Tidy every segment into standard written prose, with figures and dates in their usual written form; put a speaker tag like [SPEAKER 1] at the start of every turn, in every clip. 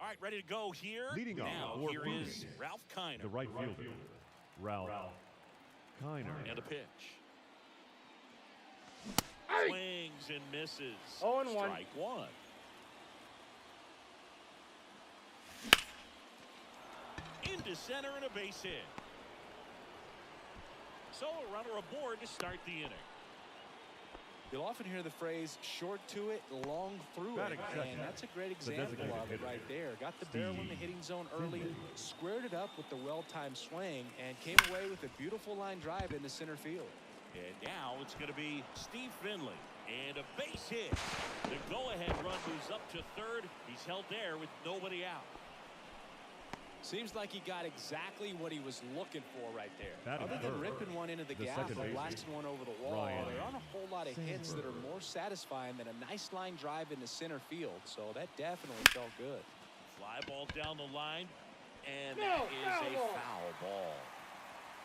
[SPEAKER 1] All right, ready to go here.
[SPEAKER 2] Leading
[SPEAKER 1] now,
[SPEAKER 2] off,
[SPEAKER 1] here is Ralph Kiner.
[SPEAKER 2] The right fielder, Ralph Kiner.
[SPEAKER 1] And a pitch.
[SPEAKER 3] Hey!
[SPEAKER 1] Swings and misses.
[SPEAKER 3] 0-1.
[SPEAKER 1] Strike one. Into center and a base hit. So a runner aboard to start the inning.
[SPEAKER 4] You'll often hear the phrase short to it, long through it, and that's a great example of it right there. Got the barrel in the hitting zone early, squared it up with the well-timed swing, and came away with a beautiful line drive into center field.
[SPEAKER 1] And now it's going to be Steve Finley. And a base hit. The go-ahead run moves up to third. He's held there with nobody out.
[SPEAKER 4] Seems like he got exactly what he was looking for right there. Other than ripping one into the gap or blasting one over the wall, there aren't a whole lot of hits that are more satisfying than a nice line drive into center field. So that definitely felt good.
[SPEAKER 1] Fly ball down the line, and that is a foul ball.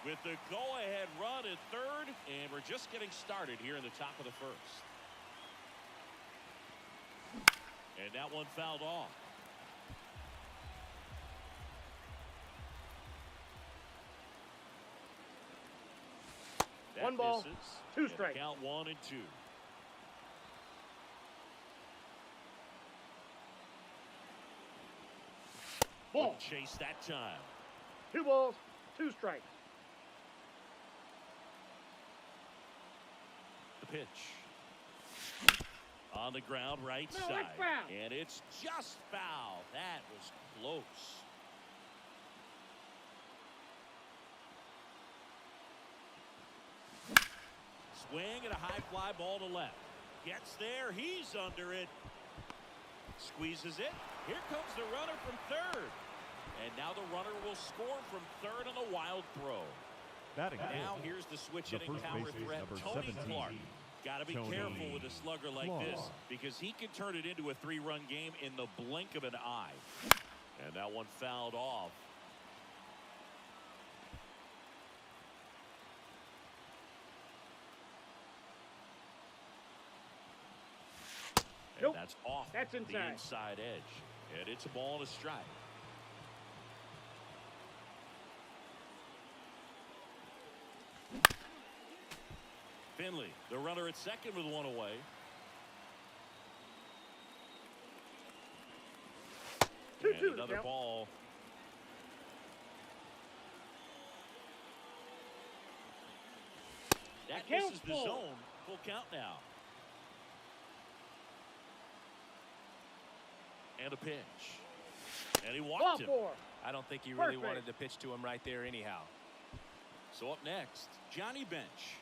[SPEAKER 1] With the go-ahead run at third, and we're just getting started here in the top of the first. And that one fouled off. That
[SPEAKER 3] one ball,
[SPEAKER 1] misses.
[SPEAKER 3] 2 strikes.
[SPEAKER 1] Count 1 and 2.
[SPEAKER 3] Ball.
[SPEAKER 1] Chase that time.
[SPEAKER 3] 2 balls, 2 strikes.
[SPEAKER 1] The pitch. On the ground, right
[SPEAKER 3] No,
[SPEAKER 1] side.
[SPEAKER 3] that's foul.
[SPEAKER 1] And it's just foul. That was close. swing and a high fly ball to left. Gets there. He's under it. Squeezes it. Here comes the runner from third. And now the runner will score from third on a wild throw. Now here's the switch hitting power threat, Tony Clark. Got to be careful with a slugger like this because he can turn it into a 3-run game in the blink of an eye. And that one fouled off. And that's off
[SPEAKER 3] That's
[SPEAKER 1] the
[SPEAKER 3] inside.
[SPEAKER 1] inside edge. And it's a ball and a strike. Finley, the runner at second with one away. And another ball. That misses the zone. Full count now. And a pitch. And he walked him.
[SPEAKER 4] I don't think he really wanted to pitch to him right there anyhow.
[SPEAKER 1] So up next, Johnny Bench.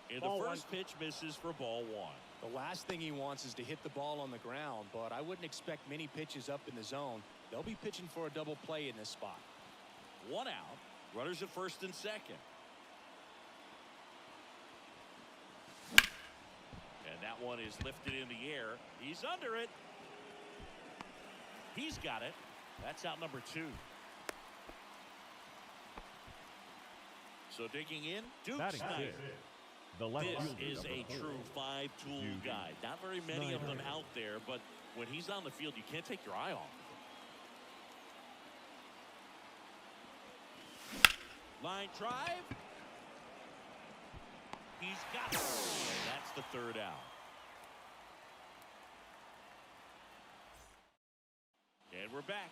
[SPEAKER 1] And the first pitch misses for ball one.
[SPEAKER 4] The last thing he wants is to hit the ball on the ground, but I wouldn't expect many pitches up in the zone. They'll be pitching for a double play in this spot.
[SPEAKER 1] One out. Runners at first and second. And that one is lifted in the air. He's under it. He's got it. That's out number 2. So digging in, Duke Snyder. This is a true 5-tool guy. Not very many of them out there, but when he's on the field, you can't take your eye off. Line drive. He's got it. And that's the third out. And we're back.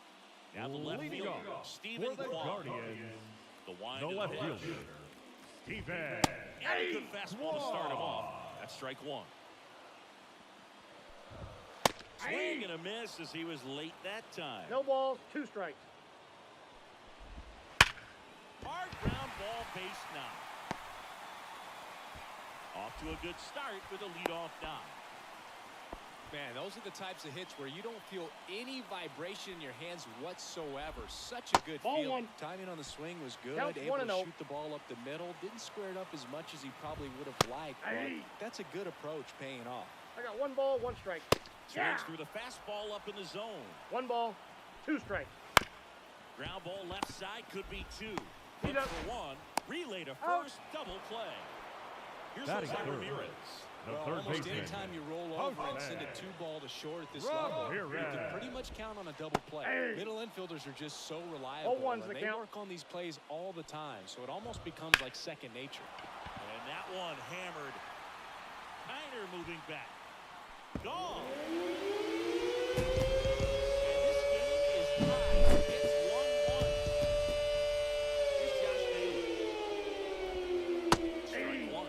[SPEAKER 1] Now the left fielder, Stephen Kwan. The wind of the pitch.
[SPEAKER 2] Steven.
[SPEAKER 1] And a good fastball to start him off. That's strike one. Swing and a miss as he was late that time.
[SPEAKER 3] No balls, 2 strikes.
[SPEAKER 1] Hard ground ball, base knock. Off to a good start with a leadoff knock.
[SPEAKER 4] Man, those are the types of hits where you don't feel any vibration in your hands whatsoever. Such a good feel. Timing on the swing was good. Able to shoot the ball up the middle. Didn't square it up as much as he probably would have liked. But that's a good approach paying off.
[SPEAKER 3] I got 1 ball, 1 strike.
[SPEAKER 1] Swings through the fastball up in the zone.
[SPEAKER 3] 1 ball, 2 strikes.
[SPEAKER 1] Ground ball left side could be 2. Hit for 1. Relay to first. Double play. Here's Jose Ramirez.
[SPEAKER 4] Almost any time you roll over and send a 2-ball to short at this level, you can pretty much count on a double play. Middle infielders are just so reliable. And they work on these plays all the time, so it almost becomes like second nature.
[SPEAKER 1] And that one hammered. Kiner moving back. Gone. And this game is tied. It's 1-1. Here's Josh Bailey. Strike 1.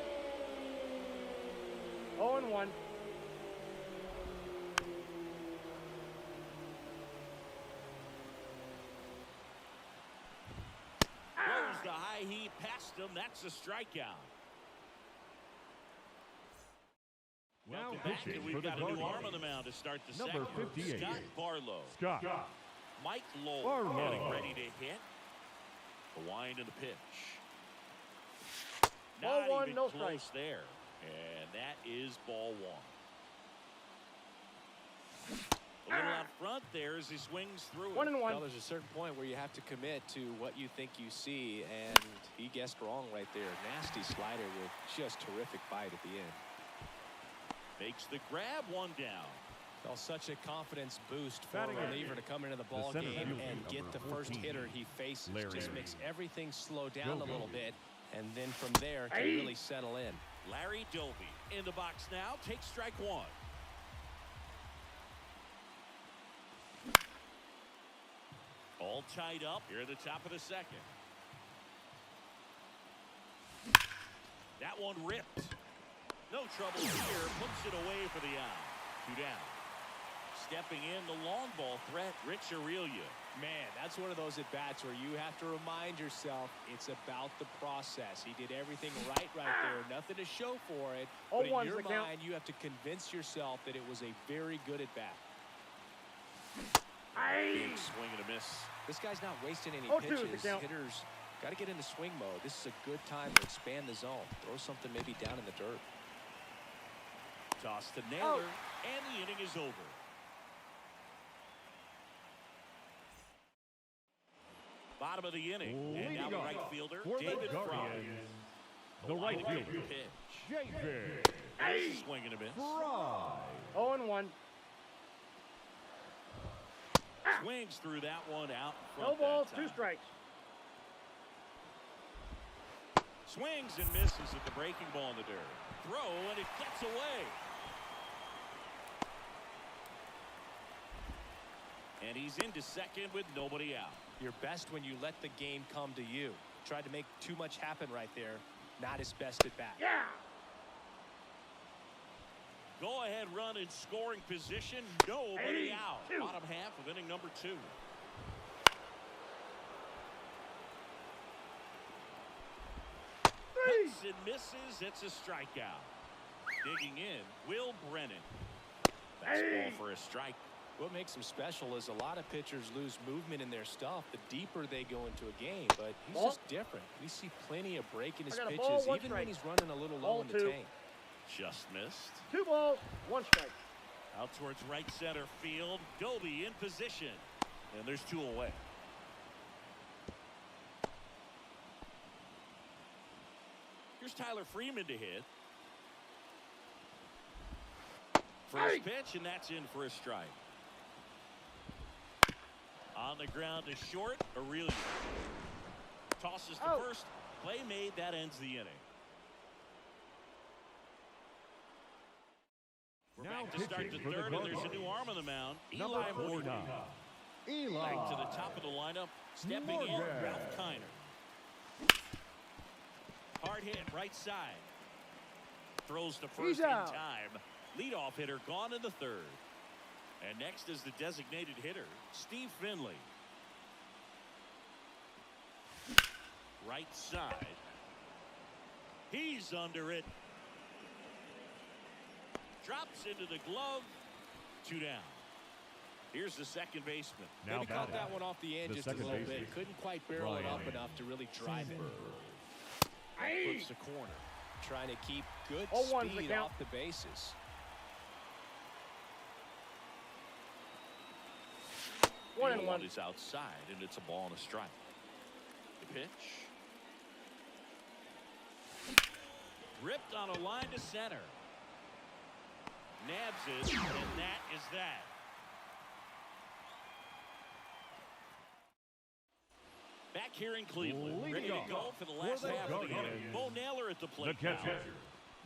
[SPEAKER 3] 0-1.
[SPEAKER 1] Throws the high heat past him. That's a strikeout. Welcome back, and we've got a new arm on the mound to start the second.
[SPEAKER 2] 58.
[SPEAKER 1] Scott Barlow. Mike Lowell getting ready to hit. The wind and the pitch. Not
[SPEAKER 3] Ball 1,
[SPEAKER 1] even
[SPEAKER 3] no
[SPEAKER 1] close
[SPEAKER 3] strike.
[SPEAKER 1] there. And that is ball 1. A little out front there as he swings through it.
[SPEAKER 3] 1-1.
[SPEAKER 4] Well, there's a certain point where you have to commit to what you think you see, and he guessed wrong right there. Nasty slider with just terrific bite at the end.
[SPEAKER 1] Makes the grab, 1 down.
[SPEAKER 4] Well, such a confidence boost for a reliever to come into the ball game and get the first hitter he faces. Just makes everything slow down a little bit, and then from there can really settle in.
[SPEAKER 1] Larry Doby in the box now. Takes strike 1. All tied up here at the top of the second. That one ripped. No trouble here. Puts it away for the out. 2 down. Stepping in the long ball threat, Rich Aurelia.
[SPEAKER 4] Man, that's one of those at-bats where you have to remind yourself it's about the process. He did everything right there. Nothing to show for it. But in your mind, you have to convince yourself that it was a very good at-bat.
[SPEAKER 1] Big swing and a miss.
[SPEAKER 4] This guy's not wasting any pitches. Hitters got to get into swing mode. This is a good time to expand the zone. Throw something maybe down in the dirt.
[SPEAKER 1] Toss to Naylor, and the inning is over. Bottom of the inning, and now the right fielder, David Fry.
[SPEAKER 2] The right fielder,
[SPEAKER 1] pitch. Swing and a miss.
[SPEAKER 3] 0-1.
[SPEAKER 1] Swings through that one out.
[SPEAKER 3] No balls, 2 strikes.
[SPEAKER 1] Swings and misses at the breaking ball in the dirt. Throw, and it gets away. And he's into second with nobody out.
[SPEAKER 4] You're best when you let the game come to you. Tried to make too much happen right there. Not his best at bat.
[SPEAKER 3] Yeah.
[SPEAKER 1] Go ahead run in scoring position. Nobody out. Bottom half of inning number 2. Hits and misses. It's a strikeout. Digging in, Will Brennan. Fastball for a strike.
[SPEAKER 4] What makes him special is a lot of pitchers lose movement in their stuff the deeper they go into a game, but he's just different. We see plenty of break in his pitches, even when he's running a little low in the tank.
[SPEAKER 1] Just missed.
[SPEAKER 3] 2 balls, 1 strike.
[SPEAKER 1] Out towards right center field. Doby in position. And there's 2 away. Here's Tyler Freeman to hit. First pitch, and that's in for a strike. On the ground to short, Aurelio. Tosses to first. Play made, that ends the inning. We're back to start the third, and there's a new arm on the mound. Eli Morgan. Back to the top of the lineup. Stepping in, Ralph Kiner. Hard hit, right side. Throws to first in time. Leadoff hitter gone in the third. And next is the designated hitter, Steve Finley. Right side. He's under it. Drops into the glove. 2 down. Here's the second baseman.
[SPEAKER 4] Maybe caught that one off the end just a little bit. Couldn't quite barrel it up enough to really drive it. Puts the corner. Trying to keep good speed off the bases.
[SPEAKER 3] 1-1
[SPEAKER 1] is outside, and it's a ball and a strike. The pitch. Ripped on a line to center. Nabs it, and that is that. Back here in Cleveland, ready to go for the last half of the inning. Bo Naylor at the plate.
[SPEAKER 2] The catcher,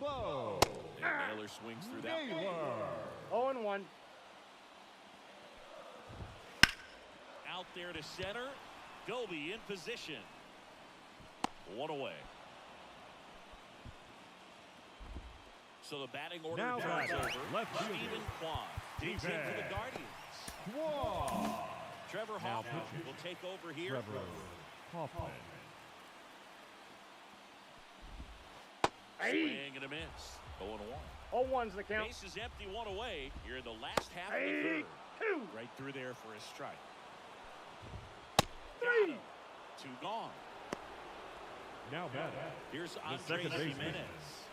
[SPEAKER 2] Bo.
[SPEAKER 1] And Naylor swings through that
[SPEAKER 3] one. 0-1.
[SPEAKER 1] Out there to center. Doby in position. 1 away. So the batting order turns over. Stephen Kwan digs in for the Guardians. Trevor Hoffman will take over here. Swing and a miss. 0-1.
[SPEAKER 3] 0-1's the count.
[SPEAKER 1] Base is empty, 1 away. You're in the last half of the third.
[SPEAKER 3] 2.
[SPEAKER 1] Right through there for a strike.
[SPEAKER 3] 3.
[SPEAKER 1] 2 gone.
[SPEAKER 2] Now batting.
[SPEAKER 1] Here's Andres Jimenez.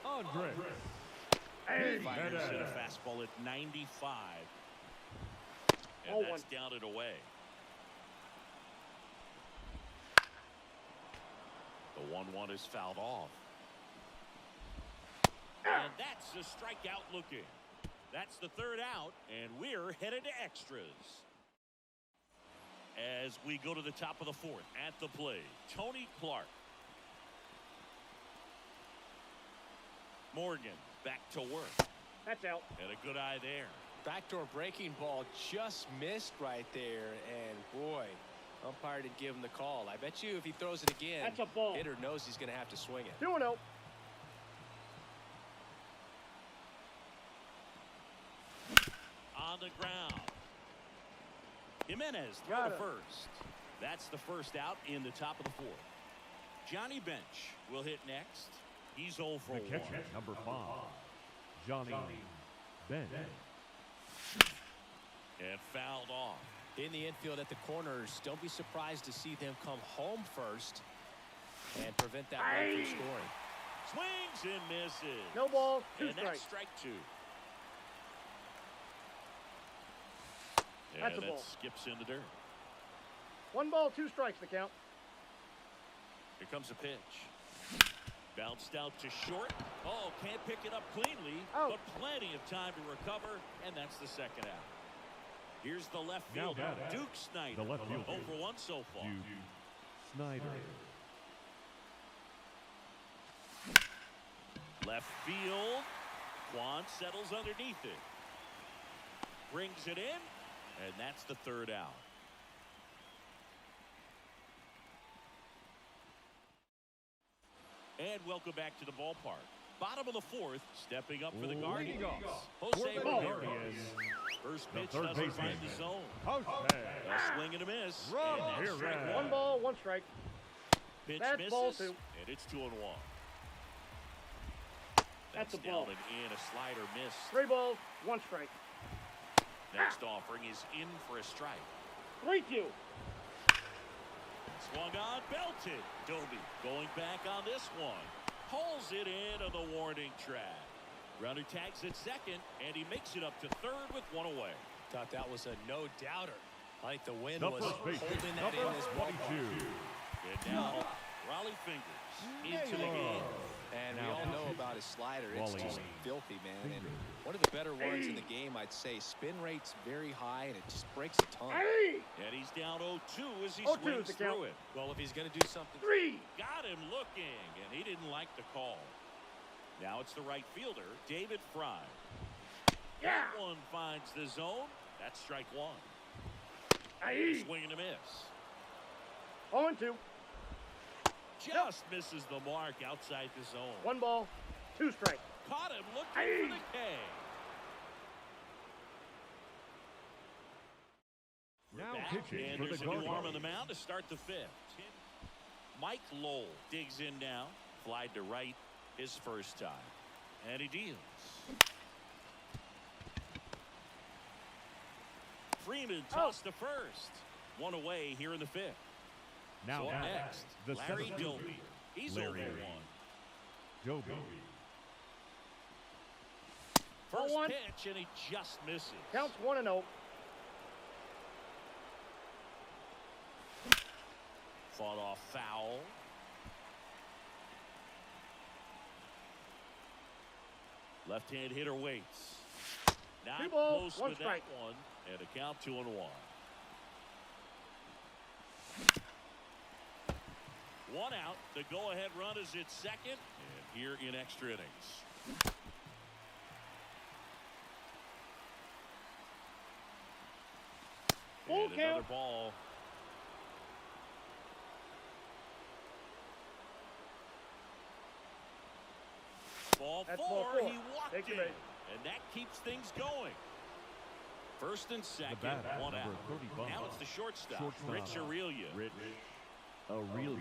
[SPEAKER 1] Fires in a fastball at 95. And that's down and away. The 1-1 is fouled off. And that's a strikeout looking. That's the third out, and we're headed to extras. As we go to the top of the fourth, at the plate, Tony Clark. Morgan back to work.
[SPEAKER 3] That's out.
[SPEAKER 1] And a good eye there.
[SPEAKER 4] Backdoor breaking ball just missed right there, and boy, umpire did give him the call. I bet you if he throws it again,
[SPEAKER 3] that's a ball.
[SPEAKER 4] Hitter knows he's going to have to swing it.
[SPEAKER 3] 2-0.
[SPEAKER 1] On the ground. Jimenez throw to first. That's the first out in the top of the fourth. Johnny Bench will hit next. He's 0 for 1.
[SPEAKER 2] The catcher, number 5, Johnny Bench.
[SPEAKER 1] And fouled off.
[SPEAKER 4] In the infield at the corners, don't be surprised to see them come home first and prevent that run from scoring.
[SPEAKER 1] Swings and misses.
[SPEAKER 3] No ball, 2
[SPEAKER 1] and
[SPEAKER 3] strikes.
[SPEAKER 1] That's strike 2.
[SPEAKER 3] That's
[SPEAKER 1] and
[SPEAKER 3] a ball.
[SPEAKER 1] Skips in the dirt.
[SPEAKER 3] 1 ball, 2 strikes to count.
[SPEAKER 1] Here comes a pitch. Bounced out to short. Oh, can't pick it up cleanly, but plenty of time to recover, and that's the second out. Here's the left fielder, Duke Snyder.
[SPEAKER 2] The left fielder.
[SPEAKER 1] 0 for 1 so far.
[SPEAKER 2] Duke Snyder.
[SPEAKER 1] Left field. Quan settles underneath it. Brings it in, and that's the third out. And welcome back to the ballpark. Bottom of the fourth, stepping up for the Guardians. Jose Ramirez. First pitch doesn't find the zone. A swing and a miss. And that's strike
[SPEAKER 3] 1 ball, 1 strike.
[SPEAKER 1] Pitch
[SPEAKER 3] That's
[SPEAKER 1] misses,
[SPEAKER 3] ball 2.
[SPEAKER 1] and it's 2-1.
[SPEAKER 3] That's a
[SPEAKER 1] down
[SPEAKER 3] ball.
[SPEAKER 1] and in. A slider missed.
[SPEAKER 3] 3 balls, 1 strike.
[SPEAKER 1] Next offering is in for a strike.
[SPEAKER 3] 3-2.
[SPEAKER 1] Swung on, belted. Doby going back on this one. Pulls it in on the warning track. Runner tags at second, and he makes it up to third with 1 away.
[SPEAKER 4] Thought that was a no-doubter. I think the wind
[SPEAKER 2] The
[SPEAKER 4] was
[SPEAKER 2] first baseman,
[SPEAKER 4] holding that
[SPEAKER 2] number
[SPEAKER 4] in this ball.
[SPEAKER 2] 22.
[SPEAKER 1] And now, Raleigh Fingers into the game.
[SPEAKER 4] And we
[SPEAKER 2] Now,
[SPEAKER 4] all know about his slider. It's
[SPEAKER 2] Wally
[SPEAKER 4] just filthy, man. And one of the better ones in the game, I'd say. Spin rate's very high, and it just breaks a ton.
[SPEAKER 1] And he's down 0-2 as he
[SPEAKER 3] 0-2
[SPEAKER 1] swings
[SPEAKER 3] is the count.
[SPEAKER 1] through it.
[SPEAKER 4] Well, if he's going to do something...
[SPEAKER 3] 3.
[SPEAKER 1] Got him looking, and he didn't like the call. Now it's the right fielder, David Fry.
[SPEAKER 3] Yeah.
[SPEAKER 1] That one finds the zone. That's strike 1. Swing and a miss.
[SPEAKER 3] 0-2.
[SPEAKER 1] Just misses the mark outside the zone.
[SPEAKER 3] 1 ball, 2 strikes.
[SPEAKER 1] Caught him looking for the K.
[SPEAKER 2] Now
[SPEAKER 1] Back,
[SPEAKER 2] pitching
[SPEAKER 1] and
[SPEAKER 2] for
[SPEAKER 1] there's
[SPEAKER 2] the
[SPEAKER 1] a new arm on
[SPEAKER 2] Guardians.
[SPEAKER 1] the mound to start the 5th. Mike Lowell digs in now. Flied to right his first time. And he deals. Freeman tossed to first. 1 away here in the 5th.
[SPEAKER 2] Now
[SPEAKER 1] So
[SPEAKER 2] at
[SPEAKER 1] next,
[SPEAKER 2] the
[SPEAKER 1] Larry
[SPEAKER 2] seventh
[SPEAKER 1] Doby. He's
[SPEAKER 2] Larry
[SPEAKER 1] 0-1.
[SPEAKER 2] Doby.
[SPEAKER 1] First
[SPEAKER 3] 0-1.
[SPEAKER 1] pitch, and he just misses.
[SPEAKER 3] Counts 1-0.
[SPEAKER 1] Fought off foul. Left-hand hitter waits. Not
[SPEAKER 3] 2 balls,
[SPEAKER 1] close
[SPEAKER 3] 1
[SPEAKER 1] with
[SPEAKER 3] strike.
[SPEAKER 1] that one. And a count 2-1. One out. The go-ahead run is at second. And here in extra innings.
[SPEAKER 3] Full
[SPEAKER 1] And another
[SPEAKER 3] count.
[SPEAKER 1] ball. Ball
[SPEAKER 3] That's
[SPEAKER 1] 4.
[SPEAKER 3] ball 4.
[SPEAKER 1] He walked
[SPEAKER 3] Take the
[SPEAKER 1] it.
[SPEAKER 3] base.
[SPEAKER 1] And that keeps things going. First and second,
[SPEAKER 2] bat,
[SPEAKER 1] 1
[SPEAKER 2] number
[SPEAKER 1] out.
[SPEAKER 2] 35.
[SPEAKER 1] Now it's the shortstop,
[SPEAKER 2] Shortstop.
[SPEAKER 1] Rich Aurelia.
[SPEAKER 2] Rich Aurelia.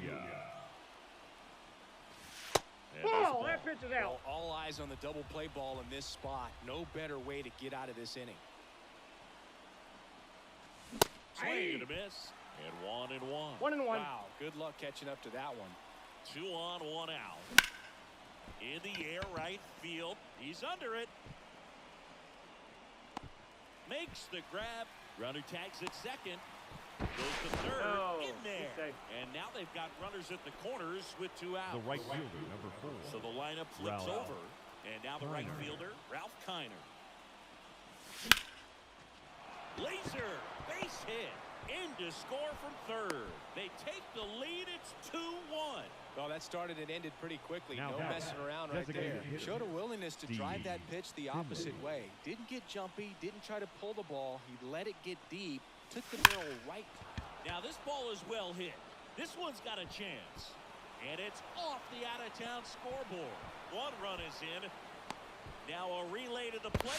[SPEAKER 1] And there's the
[SPEAKER 3] Ball,
[SPEAKER 1] ball.
[SPEAKER 3] that pitch is out.
[SPEAKER 4] Well, all eyes on the double play ball in this spot. No better way to get out of this inning.
[SPEAKER 1] Swing and a miss. And 1-1.
[SPEAKER 3] 1-1.
[SPEAKER 4] Wow, good luck catching up to that one.
[SPEAKER 1] 2 on, 1 out. In the air, right field. He's under it. Makes the grab. Runner tags at second. Goes to third.
[SPEAKER 3] No,
[SPEAKER 1] In there.
[SPEAKER 3] he's safe.
[SPEAKER 1] And now they've got runners at the corners with 2 outs.
[SPEAKER 2] The right fielder, number 4.
[SPEAKER 1] So the lineup flips
[SPEAKER 2] Ralph
[SPEAKER 1] over. And now the right
[SPEAKER 2] Kiner.
[SPEAKER 1] fielder, Ralph Kiner. Laser, base hit. In to score from third. They take the lead. It's 2-1.
[SPEAKER 4] Well, that started and ended pretty quickly.
[SPEAKER 2] Now
[SPEAKER 4] No
[SPEAKER 2] back.
[SPEAKER 4] messing around right there.
[SPEAKER 2] Designated hitter.
[SPEAKER 4] Showed a willingness to drive that
[SPEAKER 2] Steve
[SPEAKER 4] pitch the opposite way. Didn't get jumpy, didn't try to pull the ball. He let it get deep, took the barrel right.
[SPEAKER 1] Now this ball is well hit. This one's got a chance. And it's off the out-of-town scoreboard. 1 run is in. Now a relay to the plate.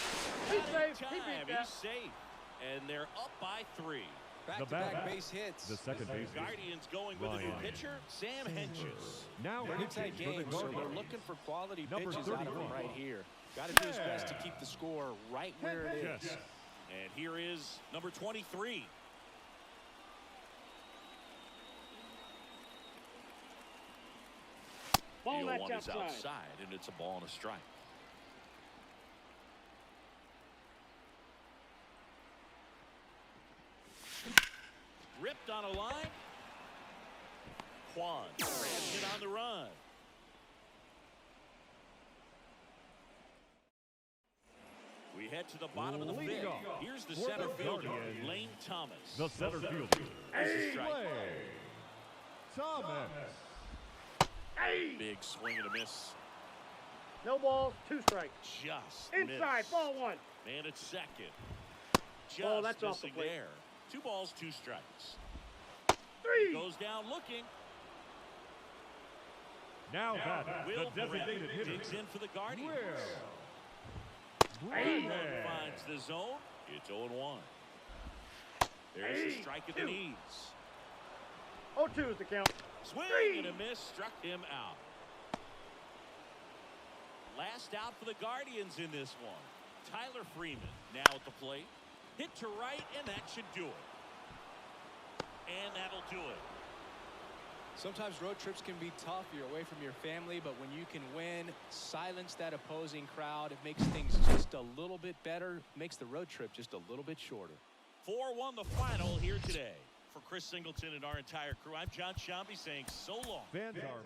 [SPEAKER 3] He's
[SPEAKER 1] Got it in
[SPEAKER 3] safe. He beat
[SPEAKER 1] time.
[SPEAKER 3] that.
[SPEAKER 1] He's safe. And they're up by 3.
[SPEAKER 4] Back-to-back base hits.
[SPEAKER 2] The second baseman.
[SPEAKER 1] Guardians going with a new pitcher, Sam Hentges.
[SPEAKER 2] Now
[SPEAKER 4] Pretty tight game, so they're looking for quality pitches out of him right here. Got to do his best to keep the score right where it is.
[SPEAKER 1] And here is number 23.
[SPEAKER 3] Ball
[SPEAKER 1] The
[SPEAKER 3] that's
[SPEAKER 1] 0-1 is
[SPEAKER 3] outside.
[SPEAKER 1] outside, and it's a ball and a strike. Ripped on a line. Quan grabs it on the run. We head to the bottom of the fifth. Here's the center fielder, Lane Thomas.
[SPEAKER 2] The center fielder.
[SPEAKER 1] This is strike.
[SPEAKER 2] Thomas.
[SPEAKER 1] Big swing and a miss.
[SPEAKER 3] No balls, 2 strikes.
[SPEAKER 1] Just
[SPEAKER 3] Inside,
[SPEAKER 1] missed.
[SPEAKER 3] ball 1.
[SPEAKER 1] Man at second. Just
[SPEAKER 3] Oh, that's off the
[SPEAKER 1] missing
[SPEAKER 3] plate.
[SPEAKER 1] there. 2 balls, 2 strikes.
[SPEAKER 3] 3.
[SPEAKER 1] Goes down looking.
[SPEAKER 2] Now that
[SPEAKER 1] Will
[SPEAKER 2] the designated hitter.
[SPEAKER 1] digs in for the Guardians.
[SPEAKER 3] Hey.
[SPEAKER 1] Finds the zone. It's 0-1. There's a strike at the knees.
[SPEAKER 3] 0-2 is the count.
[SPEAKER 1] Swing and a miss. Struck him out. Last out for the Guardians in this one. Tyler Freeman now at the plate. Hit to right, and that should do it. And that'll do it.
[SPEAKER 4] Sometimes road trips can be tough. You're away from your family, but when you can win, silence that opposing crowd, it makes things just a little bit better, makes the road trip just a little bit shorter.
[SPEAKER 1] 4-1 the final here today. For Chris Singleton and our entire crew, I'm John Shambi saying so long.
[SPEAKER 2] Fans are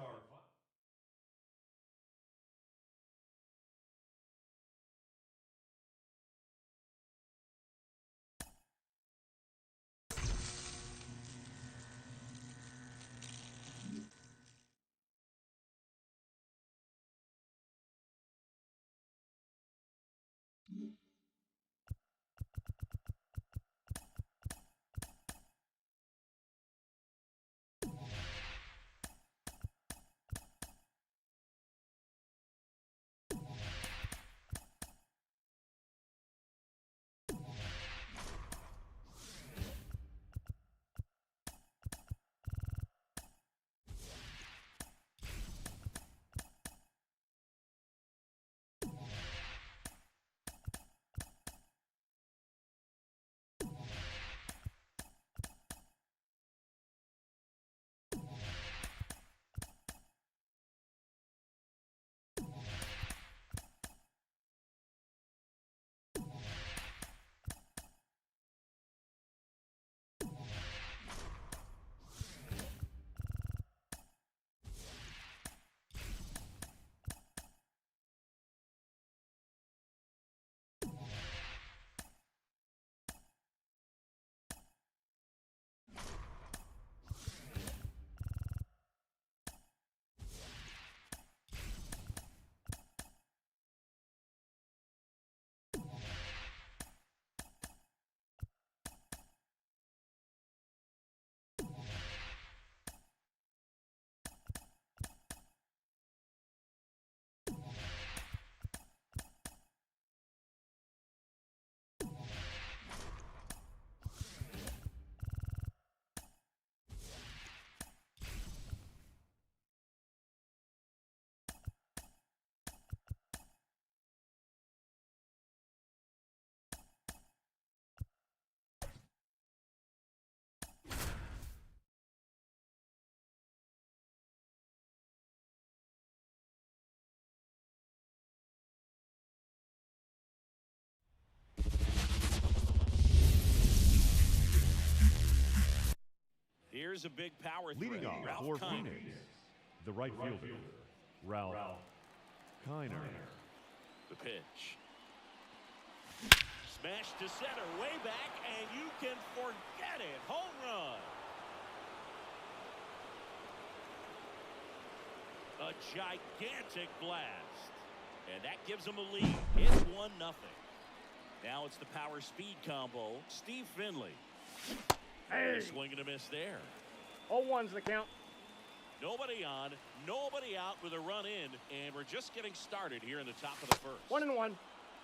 [SPEAKER 1] Here's a big power
[SPEAKER 2] leading
[SPEAKER 1] threat.
[SPEAKER 2] off
[SPEAKER 1] Ralph
[SPEAKER 2] for
[SPEAKER 1] Kiner.
[SPEAKER 2] Phoenix. The right fielder, Ralph Kiner.
[SPEAKER 1] The pitch. Smash to center, way back, and you can forget it. Home run. A gigantic blast. And that gives them a lead. It's 1-0. Now it's the power speed combo. Steve Finley.
[SPEAKER 3] Hey.
[SPEAKER 1] A swing and a miss there.
[SPEAKER 3] 0-1's the count.
[SPEAKER 1] Nobody on, nobody out with a run in, and we're just getting started here in the top of the first.
[SPEAKER 3] 1-1.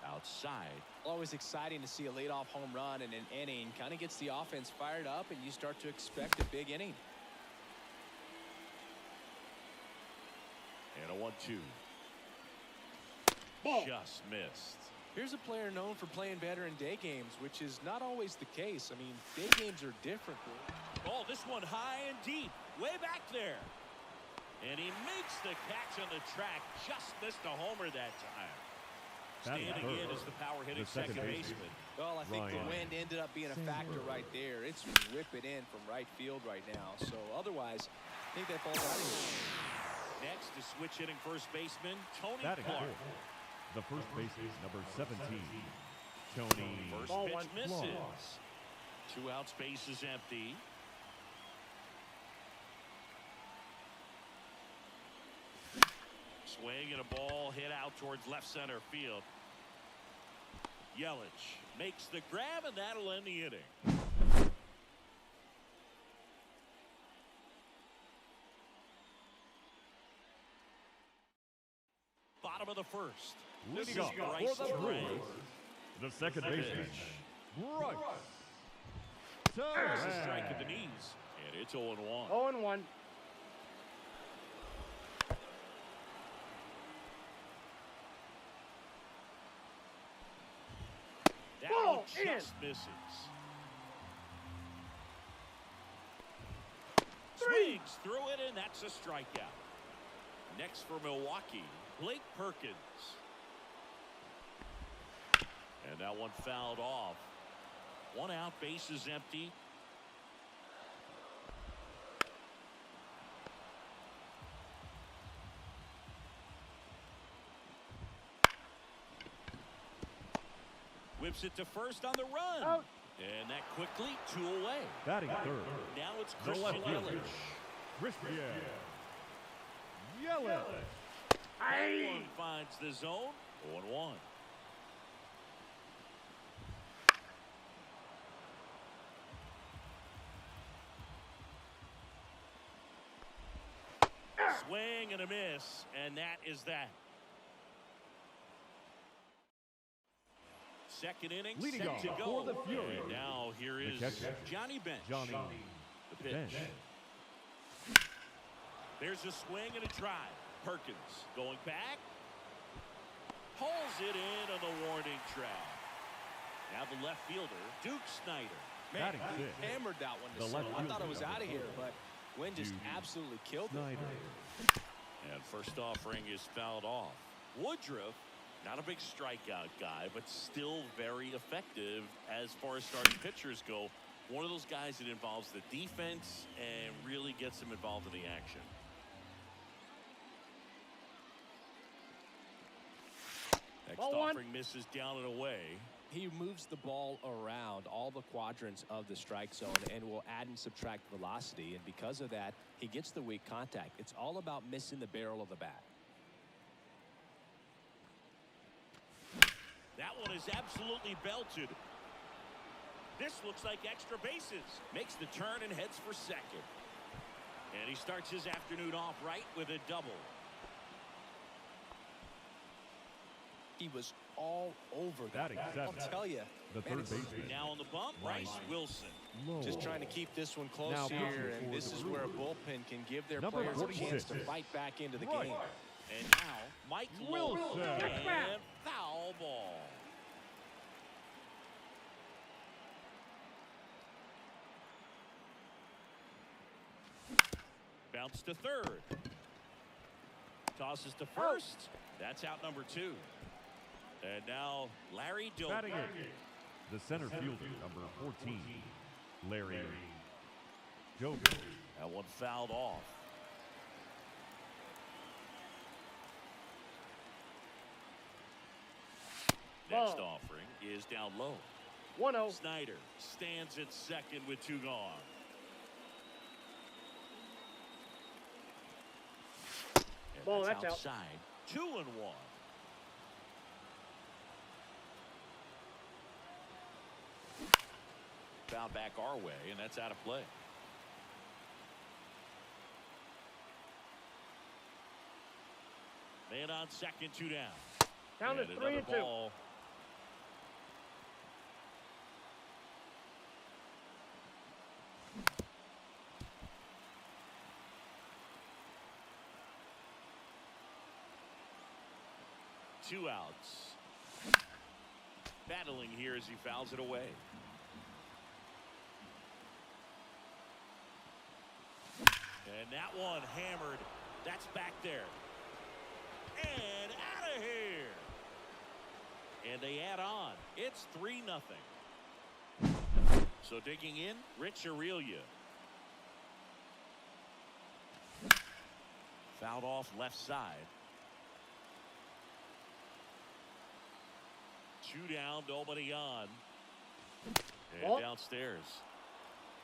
[SPEAKER 1] outside.
[SPEAKER 4] Always exciting to see a leadoff home run in an inning. Kind of gets the offense fired up, and you start to expect a big inning.
[SPEAKER 1] And a 1-2.
[SPEAKER 3] Ball.
[SPEAKER 1] Just missed.
[SPEAKER 4] Here's a player known for playing better in day games, which is not always the case. I mean, day games are different.
[SPEAKER 1] Oh, this one high and deep. Way back there. And he makes the catch on the track. Just missed a homer that time. Standing in is the power-hitting second baseman.
[SPEAKER 4] Well, I think the wind ended up being a factor right there. It's whipping in from right field right now. So otherwise, I think that ball's out of here.
[SPEAKER 1] Next is switch hitting first baseman Tony
[SPEAKER 2] Batting
[SPEAKER 1] Clark.
[SPEAKER 2] fourth, the first baseman, number 17, Tony.
[SPEAKER 1] First
[SPEAKER 3] Ball
[SPEAKER 1] pitch
[SPEAKER 3] one.
[SPEAKER 1] misses. 2 outs, base is empty. Swing and a ball hit out towards left center field. Yelich makes the grab, and that'll end the inning. Bottom of the first. This is Bryce Gray.
[SPEAKER 2] The second baseman, Bryce.
[SPEAKER 1] There's a strike at the knees, and it's 0-1.
[SPEAKER 3] 0-1.
[SPEAKER 1] That
[SPEAKER 3] Ball
[SPEAKER 1] one just misses. Swings through it, and that's a strikeout. Next for Milwaukee, Blake Perkins. And that one fouled off. 1 out, base is empty. Whips it to first on the run.
[SPEAKER 3] Out.
[SPEAKER 1] And that quickly 2 away.
[SPEAKER 2] Batting third,
[SPEAKER 1] Now it's
[SPEAKER 2] the
[SPEAKER 1] Christian
[SPEAKER 2] left fielder,
[SPEAKER 1] Yelich.
[SPEAKER 2] Christian Yelich.
[SPEAKER 3] Aye.
[SPEAKER 1] One finds the zone. 0-1. Swing and a miss, and that is that. Second inning,
[SPEAKER 2] Leading
[SPEAKER 1] set
[SPEAKER 2] off
[SPEAKER 1] to go.
[SPEAKER 2] for the Fury.
[SPEAKER 1] And now here is
[SPEAKER 2] catcher,
[SPEAKER 1] Johnny Bench.
[SPEAKER 2] Johnny
[SPEAKER 1] The pitch.
[SPEAKER 2] Bench.
[SPEAKER 1] There's a swing and a drive. Perkins going back. Pulls it in on the warning track. Now the left fielder, Duke Snyder.
[SPEAKER 4] Man,
[SPEAKER 2] Batting
[SPEAKER 4] he
[SPEAKER 2] fifth,
[SPEAKER 4] hammered that one to
[SPEAKER 2] the
[SPEAKER 4] center.
[SPEAKER 2] left
[SPEAKER 4] I thought it
[SPEAKER 2] fielder,
[SPEAKER 4] was out of
[SPEAKER 2] number
[SPEAKER 4] here, but wind just
[SPEAKER 2] Duke
[SPEAKER 4] absolutely killed it.
[SPEAKER 2] Snyder.
[SPEAKER 1] And first offering is fouled off. Woodruff, not a big strikeout guy, but still very effective as far as starting pitchers go. One of those guys that involves the defense and really gets them involved in the action. Next
[SPEAKER 3] Ball one.
[SPEAKER 1] offering misses down and away.
[SPEAKER 4] He moves the ball around all the quadrants of the strike zone and will add and subtract velocity. And because of that, he gets the weak contact. It's all about missing the barrel of the bat.
[SPEAKER 1] That one is absolutely belted. This looks like extra bases. Makes the turn and heads for second. And he starts his afternoon off right with a double.
[SPEAKER 4] He was all over that.
[SPEAKER 2] Batting
[SPEAKER 4] I'll
[SPEAKER 2] seventh,
[SPEAKER 4] tell you.
[SPEAKER 2] the
[SPEAKER 4] Man,
[SPEAKER 2] third
[SPEAKER 4] it's
[SPEAKER 2] baseman,
[SPEAKER 1] Now on the bump, Bryce Wilson.
[SPEAKER 2] Low.
[SPEAKER 4] just trying to keep this one close
[SPEAKER 2] Now
[SPEAKER 4] here,
[SPEAKER 2] pitching
[SPEAKER 4] and
[SPEAKER 2] for
[SPEAKER 4] this
[SPEAKER 2] the
[SPEAKER 4] is where a
[SPEAKER 2] Brewers,
[SPEAKER 4] bullpen can give their
[SPEAKER 2] number
[SPEAKER 4] players a chance
[SPEAKER 2] 46,
[SPEAKER 4] to fight back into the
[SPEAKER 2] right.
[SPEAKER 4] game.
[SPEAKER 1] And now Mike
[SPEAKER 2] Wilson.
[SPEAKER 1] and foul ball. Bounce to third. Tosses to first. That's out number 2. And now Larry
[SPEAKER 2] Batting
[SPEAKER 1] Dilfer.
[SPEAKER 2] eighth, the center fielder, number 14, Larry Joker.
[SPEAKER 1] That one fouled off. Next
[SPEAKER 3] Ball.
[SPEAKER 1] offering is down low.
[SPEAKER 3] 1-0.
[SPEAKER 1] Snyder stands at second with 2 gone. And
[SPEAKER 3] Ball, that's out.
[SPEAKER 1] outside. 2-1. Foul back our way, and that's out of play. Man on second, 2 down.
[SPEAKER 3] Count is
[SPEAKER 1] And
[SPEAKER 3] 3
[SPEAKER 1] another
[SPEAKER 3] and 2.
[SPEAKER 1] ball 2 outs. Battling here as he fouls it away. And that one hammered. That's back there. And out of here. And they add on. It's 3-0. So digging in, Rich Aurelia. Fouled off left side. 2 down, nobody on. And
[SPEAKER 3] Ball.
[SPEAKER 1] downstairs.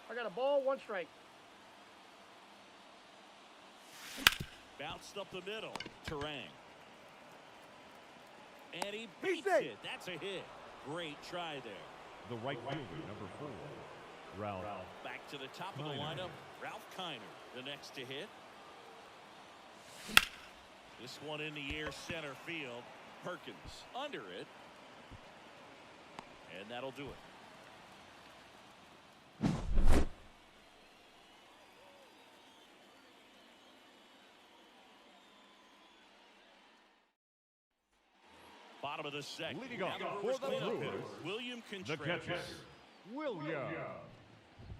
[SPEAKER 3] I got a ball, 1 strike.
[SPEAKER 1] Bounced up the middle. Terang. And he beats
[SPEAKER 3] safe.
[SPEAKER 1] it. That's a hit. Great try there.
[SPEAKER 2] The right fielder, number 4, Ralph.
[SPEAKER 1] Back to the top of the lineup. Ralph Kiner, the next to hit. This one in the air center field. Perkins under it. And that'll do it. Bottom of the second.
[SPEAKER 2] Leading off
[SPEAKER 1] Now
[SPEAKER 2] for the
[SPEAKER 1] cleanup
[SPEAKER 2] Brewers,
[SPEAKER 1] hitter, William
[SPEAKER 2] The
[SPEAKER 1] Contreras.
[SPEAKER 2] catcher, William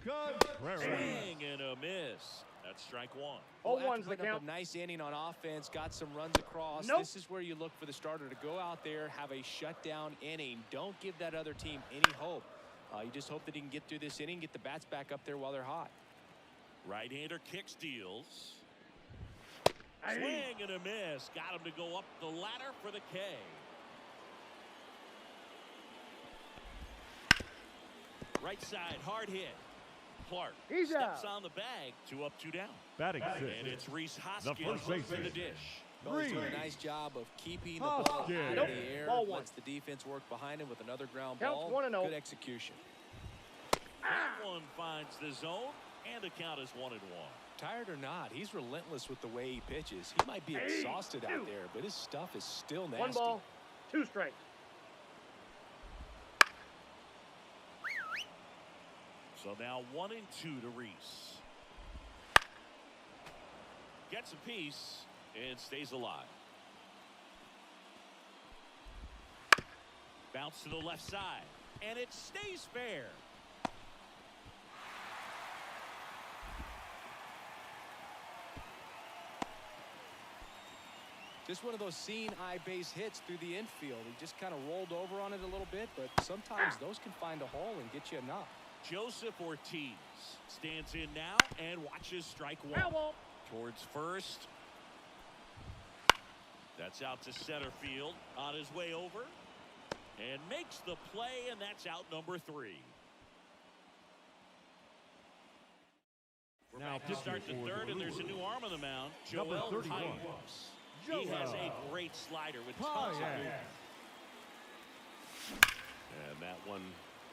[SPEAKER 2] Contreras.
[SPEAKER 1] Swing and a miss. That's strike 1.
[SPEAKER 3] All
[SPEAKER 4] Well,
[SPEAKER 3] ones
[SPEAKER 4] after
[SPEAKER 3] the
[SPEAKER 4] putting up
[SPEAKER 3] count.
[SPEAKER 4] a nice inning on offense, got some runs across.
[SPEAKER 3] Nope.
[SPEAKER 4] This is where you look for the starter to go out there, have a shutdown inning. Don't give that other team any hope. You just hope that he can get through this inning, get the bats back up there while they're hot.
[SPEAKER 1] Right-hander kick steals.
[SPEAKER 3] Aye.
[SPEAKER 1] Swing and a miss. Got him to go up the ladder for the K. Right side, hard hit. Clark
[SPEAKER 3] He's
[SPEAKER 1] steps
[SPEAKER 3] out.
[SPEAKER 1] on the bag. 2 up, 2 down.
[SPEAKER 2] Batting
[SPEAKER 1] And
[SPEAKER 2] 6,
[SPEAKER 1] it's Reese
[SPEAKER 2] the
[SPEAKER 1] Hoskins
[SPEAKER 2] first
[SPEAKER 1] for the
[SPEAKER 2] baseman,
[SPEAKER 1] dish.
[SPEAKER 4] Well, he's doing a
[SPEAKER 2] Green.
[SPEAKER 4] nice job of keeping the ball out of
[SPEAKER 2] Hoskins.
[SPEAKER 4] the air.
[SPEAKER 3] Ball 1.
[SPEAKER 4] Lets the defense work behind him with another ground
[SPEAKER 3] Counts
[SPEAKER 4] ball.
[SPEAKER 3] 1-0.
[SPEAKER 4] Good execution.
[SPEAKER 1] That one finds the zone, and the count is 1-1.
[SPEAKER 4] Tired or not, he's relentless with the way he pitches. He might be exhausted out there, but his stuff is still nasty.
[SPEAKER 3] 1 ball, 2 strikes.
[SPEAKER 1] So now 1 and 2 to Reese. Gets a piece and stays alive. Bounce to the left side, and it stays fair.
[SPEAKER 4] Just one of those seeing eye base hits through the infield. He just kind of rolled over on it a little bit, but sometimes those can find a hole and get you a knock.
[SPEAKER 1] Joseph Ortiz stands in now and watches strike 1.
[SPEAKER 3] Foul ball.
[SPEAKER 1] Towards first. That's out to center field on his way over. And makes the play, and that's out number 3. We're
[SPEAKER 2] Now
[SPEAKER 1] back to start the
[SPEAKER 2] pitching for
[SPEAKER 1] third,
[SPEAKER 2] the
[SPEAKER 1] and there's a new arm on the mound.
[SPEAKER 2] Number
[SPEAKER 1] Joel
[SPEAKER 2] 31.
[SPEAKER 1] Paynes. He has a great slider with tons of movement. And that one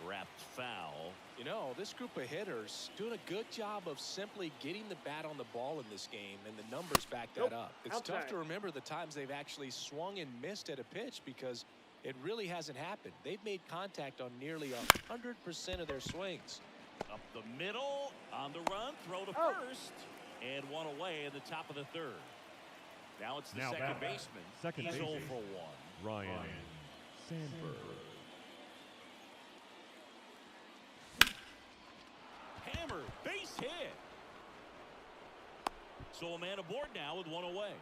[SPEAKER 1] wrapped foul.
[SPEAKER 4] You know, this group of hitters doing a good job of simply getting the bat on the ball in this game, and the numbers back that up. It's tough to remember the times they've actually swung and missed at a pitch because it really hasn't happened. They've made contact on nearly 100% of their swings.
[SPEAKER 1] Up the middle, on the run, throw to first, and one away in the top of the third. Now it's the second baseman. He's 0 for 1.
[SPEAKER 2] Ryan Sandberg.
[SPEAKER 1] Hammer, base hit. So a man aboard now with 1 away.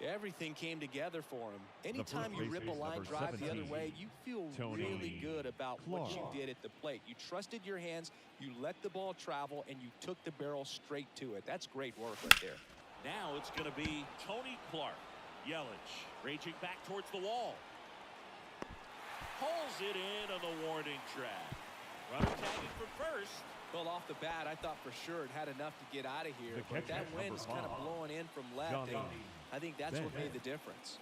[SPEAKER 4] Everything came together for him. Anytime you rip a line drive the other way, you feel really good about what you did at the plate. You trusted your hands, you let the ball travel, and you took the barrel straight to it. That's great work right there.
[SPEAKER 1] Now it's going to be Tony Clark. Yelich raging back towards the wall. Pulls it in on the warning track. Runner tagging for first.
[SPEAKER 4] Well, off the bat, I thought for sure it had enough to get out of here, but that wind's kind of blowing in from left, and I think that's what made the difference.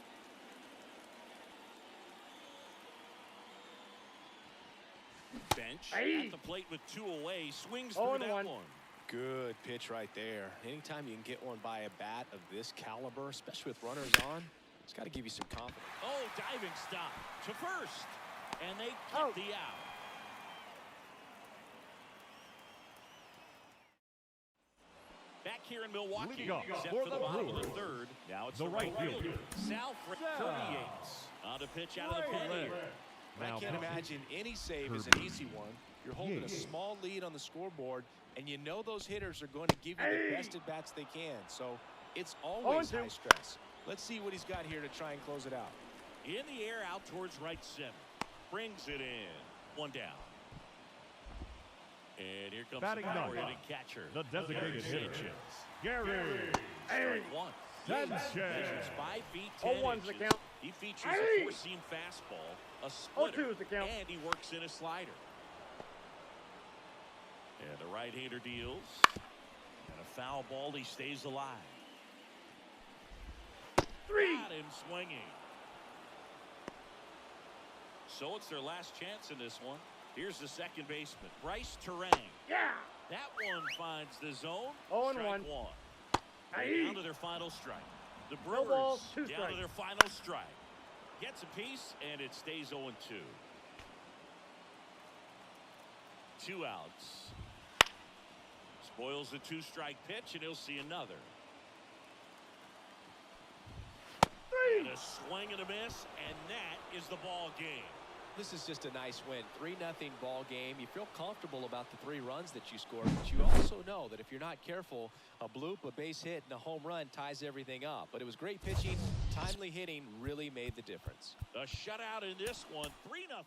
[SPEAKER 1] Bench at the plate with 2 away. Swings through that one.
[SPEAKER 4] Good pitch right there. Anytime you can get one by a bat of this caliber, especially with runners on, it's got to give you some confidence.
[SPEAKER 1] Oh, diving stop to first. And they get the out. Back here in Milwaukee.
[SPEAKER 2] Leading off
[SPEAKER 1] Set
[SPEAKER 2] for
[SPEAKER 1] for the
[SPEAKER 2] the
[SPEAKER 1] bottom of the
[SPEAKER 2] Brewers,
[SPEAKER 1] third. Now it's
[SPEAKER 2] the right
[SPEAKER 1] fielder.
[SPEAKER 2] fielder,
[SPEAKER 1] Sal permeates on the pitch out of the penny.
[SPEAKER 4] I can't imagine any save is an easy one. You're holding a small lead on the scoreboard, and you know those hitters are going to give you the best at-bats they can. So it's always high stress. Let's see what he's got here to try and close it out.
[SPEAKER 1] In the air out towards right center. Brings it in. One down. And here comes
[SPEAKER 2] batting
[SPEAKER 1] the power
[SPEAKER 2] ninth,
[SPEAKER 1] hitting catcher.
[SPEAKER 2] the designated hitter, Gary.
[SPEAKER 1] Strike one.
[SPEAKER 2] Sanchez.
[SPEAKER 1] Measures 5 feet 10
[SPEAKER 3] 0-1's the
[SPEAKER 1] inches.
[SPEAKER 3] count.
[SPEAKER 1] He features a four-seam fastball, a splitter,
[SPEAKER 3] 0-2's the count.
[SPEAKER 1] and he works in a slider. And the right-hander deals. And a foul ball. He stays alive.
[SPEAKER 3] 3.
[SPEAKER 1] Got him swinging. So it's their last chance in this one. Here's the second baseman, Bryce Terang.
[SPEAKER 3] Yeah.
[SPEAKER 1] That one finds the zone.
[SPEAKER 3] 0-1.
[SPEAKER 1] Strike one. They're down to their final strike. The
[SPEAKER 3] No balls,
[SPEAKER 1] Brewers
[SPEAKER 3] 2
[SPEAKER 1] down to
[SPEAKER 3] strikes.
[SPEAKER 1] their final strike. Gets a piece, and it stays 0-2. 2 outs. Spoils the 2-strike pitch, and he'll see another.
[SPEAKER 3] 3.
[SPEAKER 1] And a swing and a miss, and that is the ball game.
[SPEAKER 4] This is just a nice win. 3-0 ball game. You feel comfortable about the 3 runs that you scored, but you also know that if you're not careful, a bloop, a base hit, and a home run ties everything up. But it was great pitching. Timely hitting really made the difference.
[SPEAKER 1] A shutout in this one, 3-0.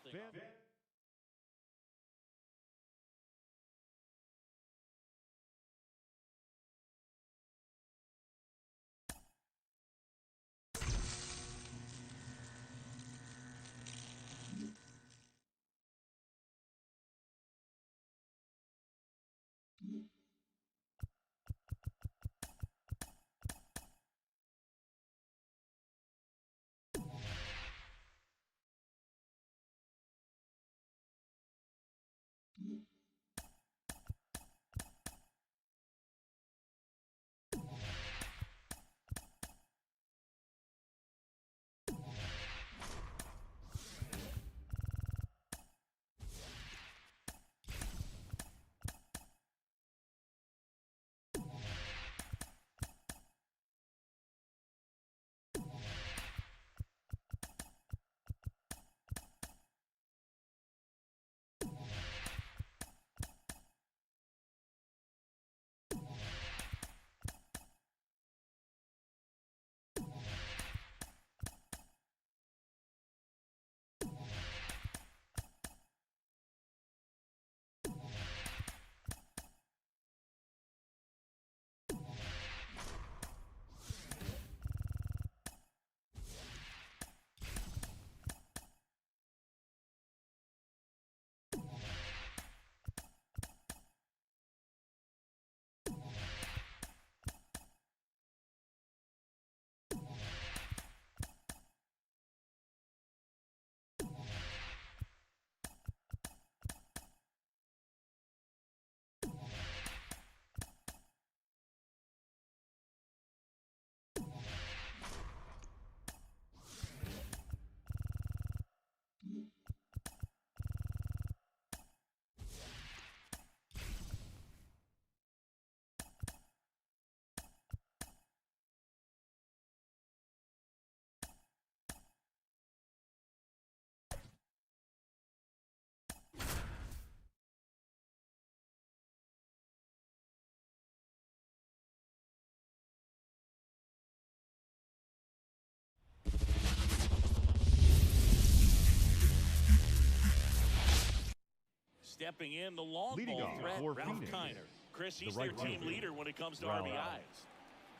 [SPEAKER 1] Stepping in the long
[SPEAKER 2] Leading
[SPEAKER 1] ball
[SPEAKER 2] off
[SPEAKER 1] threat,
[SPEAKER 2] for
[SPEAKER 1] Ralph
[SPEAKER 2] Phoenix,
[SPEAKER 1] Kiner. Chris, he's
[SPEAKER 2] the
[SPEAKER 1] their
[SPEAKER 2] right
[SPEAKER 1] team
[SPEAKER 2] fielder,
[SPEAKER 1] leader when it comes to
[SPEAKER 2] Ralph
[SPEAKER 1] RBIs.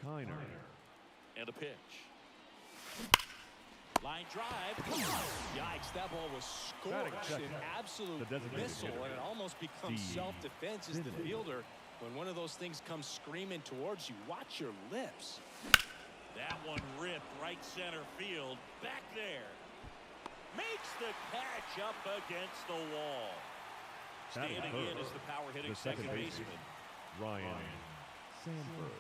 [SPEAKER 2] Kiner.
[SPEAKER 1] And a pitch. Line drive.
[SPEAKER 4] Yikes, that ball was
[SPEAKER 2] Batting
[SPEAKER 4] scorched,
[SPEAKER 2] second,
[SPEAKER 4] an absolute
[SPEAKER 2] the designated
[SPEAKER 4] missile,
[SPEAKER 2] hitter,
[SPEAKER 4] and it almost becomes
[SPEAKER 2] Steve
[SPEAKER 4] self-defense as the
[SPEAKER 2] Affinity.
[SPEAKER 4] fielder. When one of those things comes screaming towards you, watch your lips.
[SPEAKER 1] That one ripped right center field. Back there. Makes the catch up against the wall.
[SPEAKER 2] Batting
[SPEAKER 1] Standing
[SPEAKER 2] third,
[SPEAKER 1] in is the power hitting
[SPEAKER 2] the second
[SPEAKER 1] second
[SPEAKER 2] baseman,
[SPEAKER 1] baseman.
[SPEAKER 2] Ryan Sanford.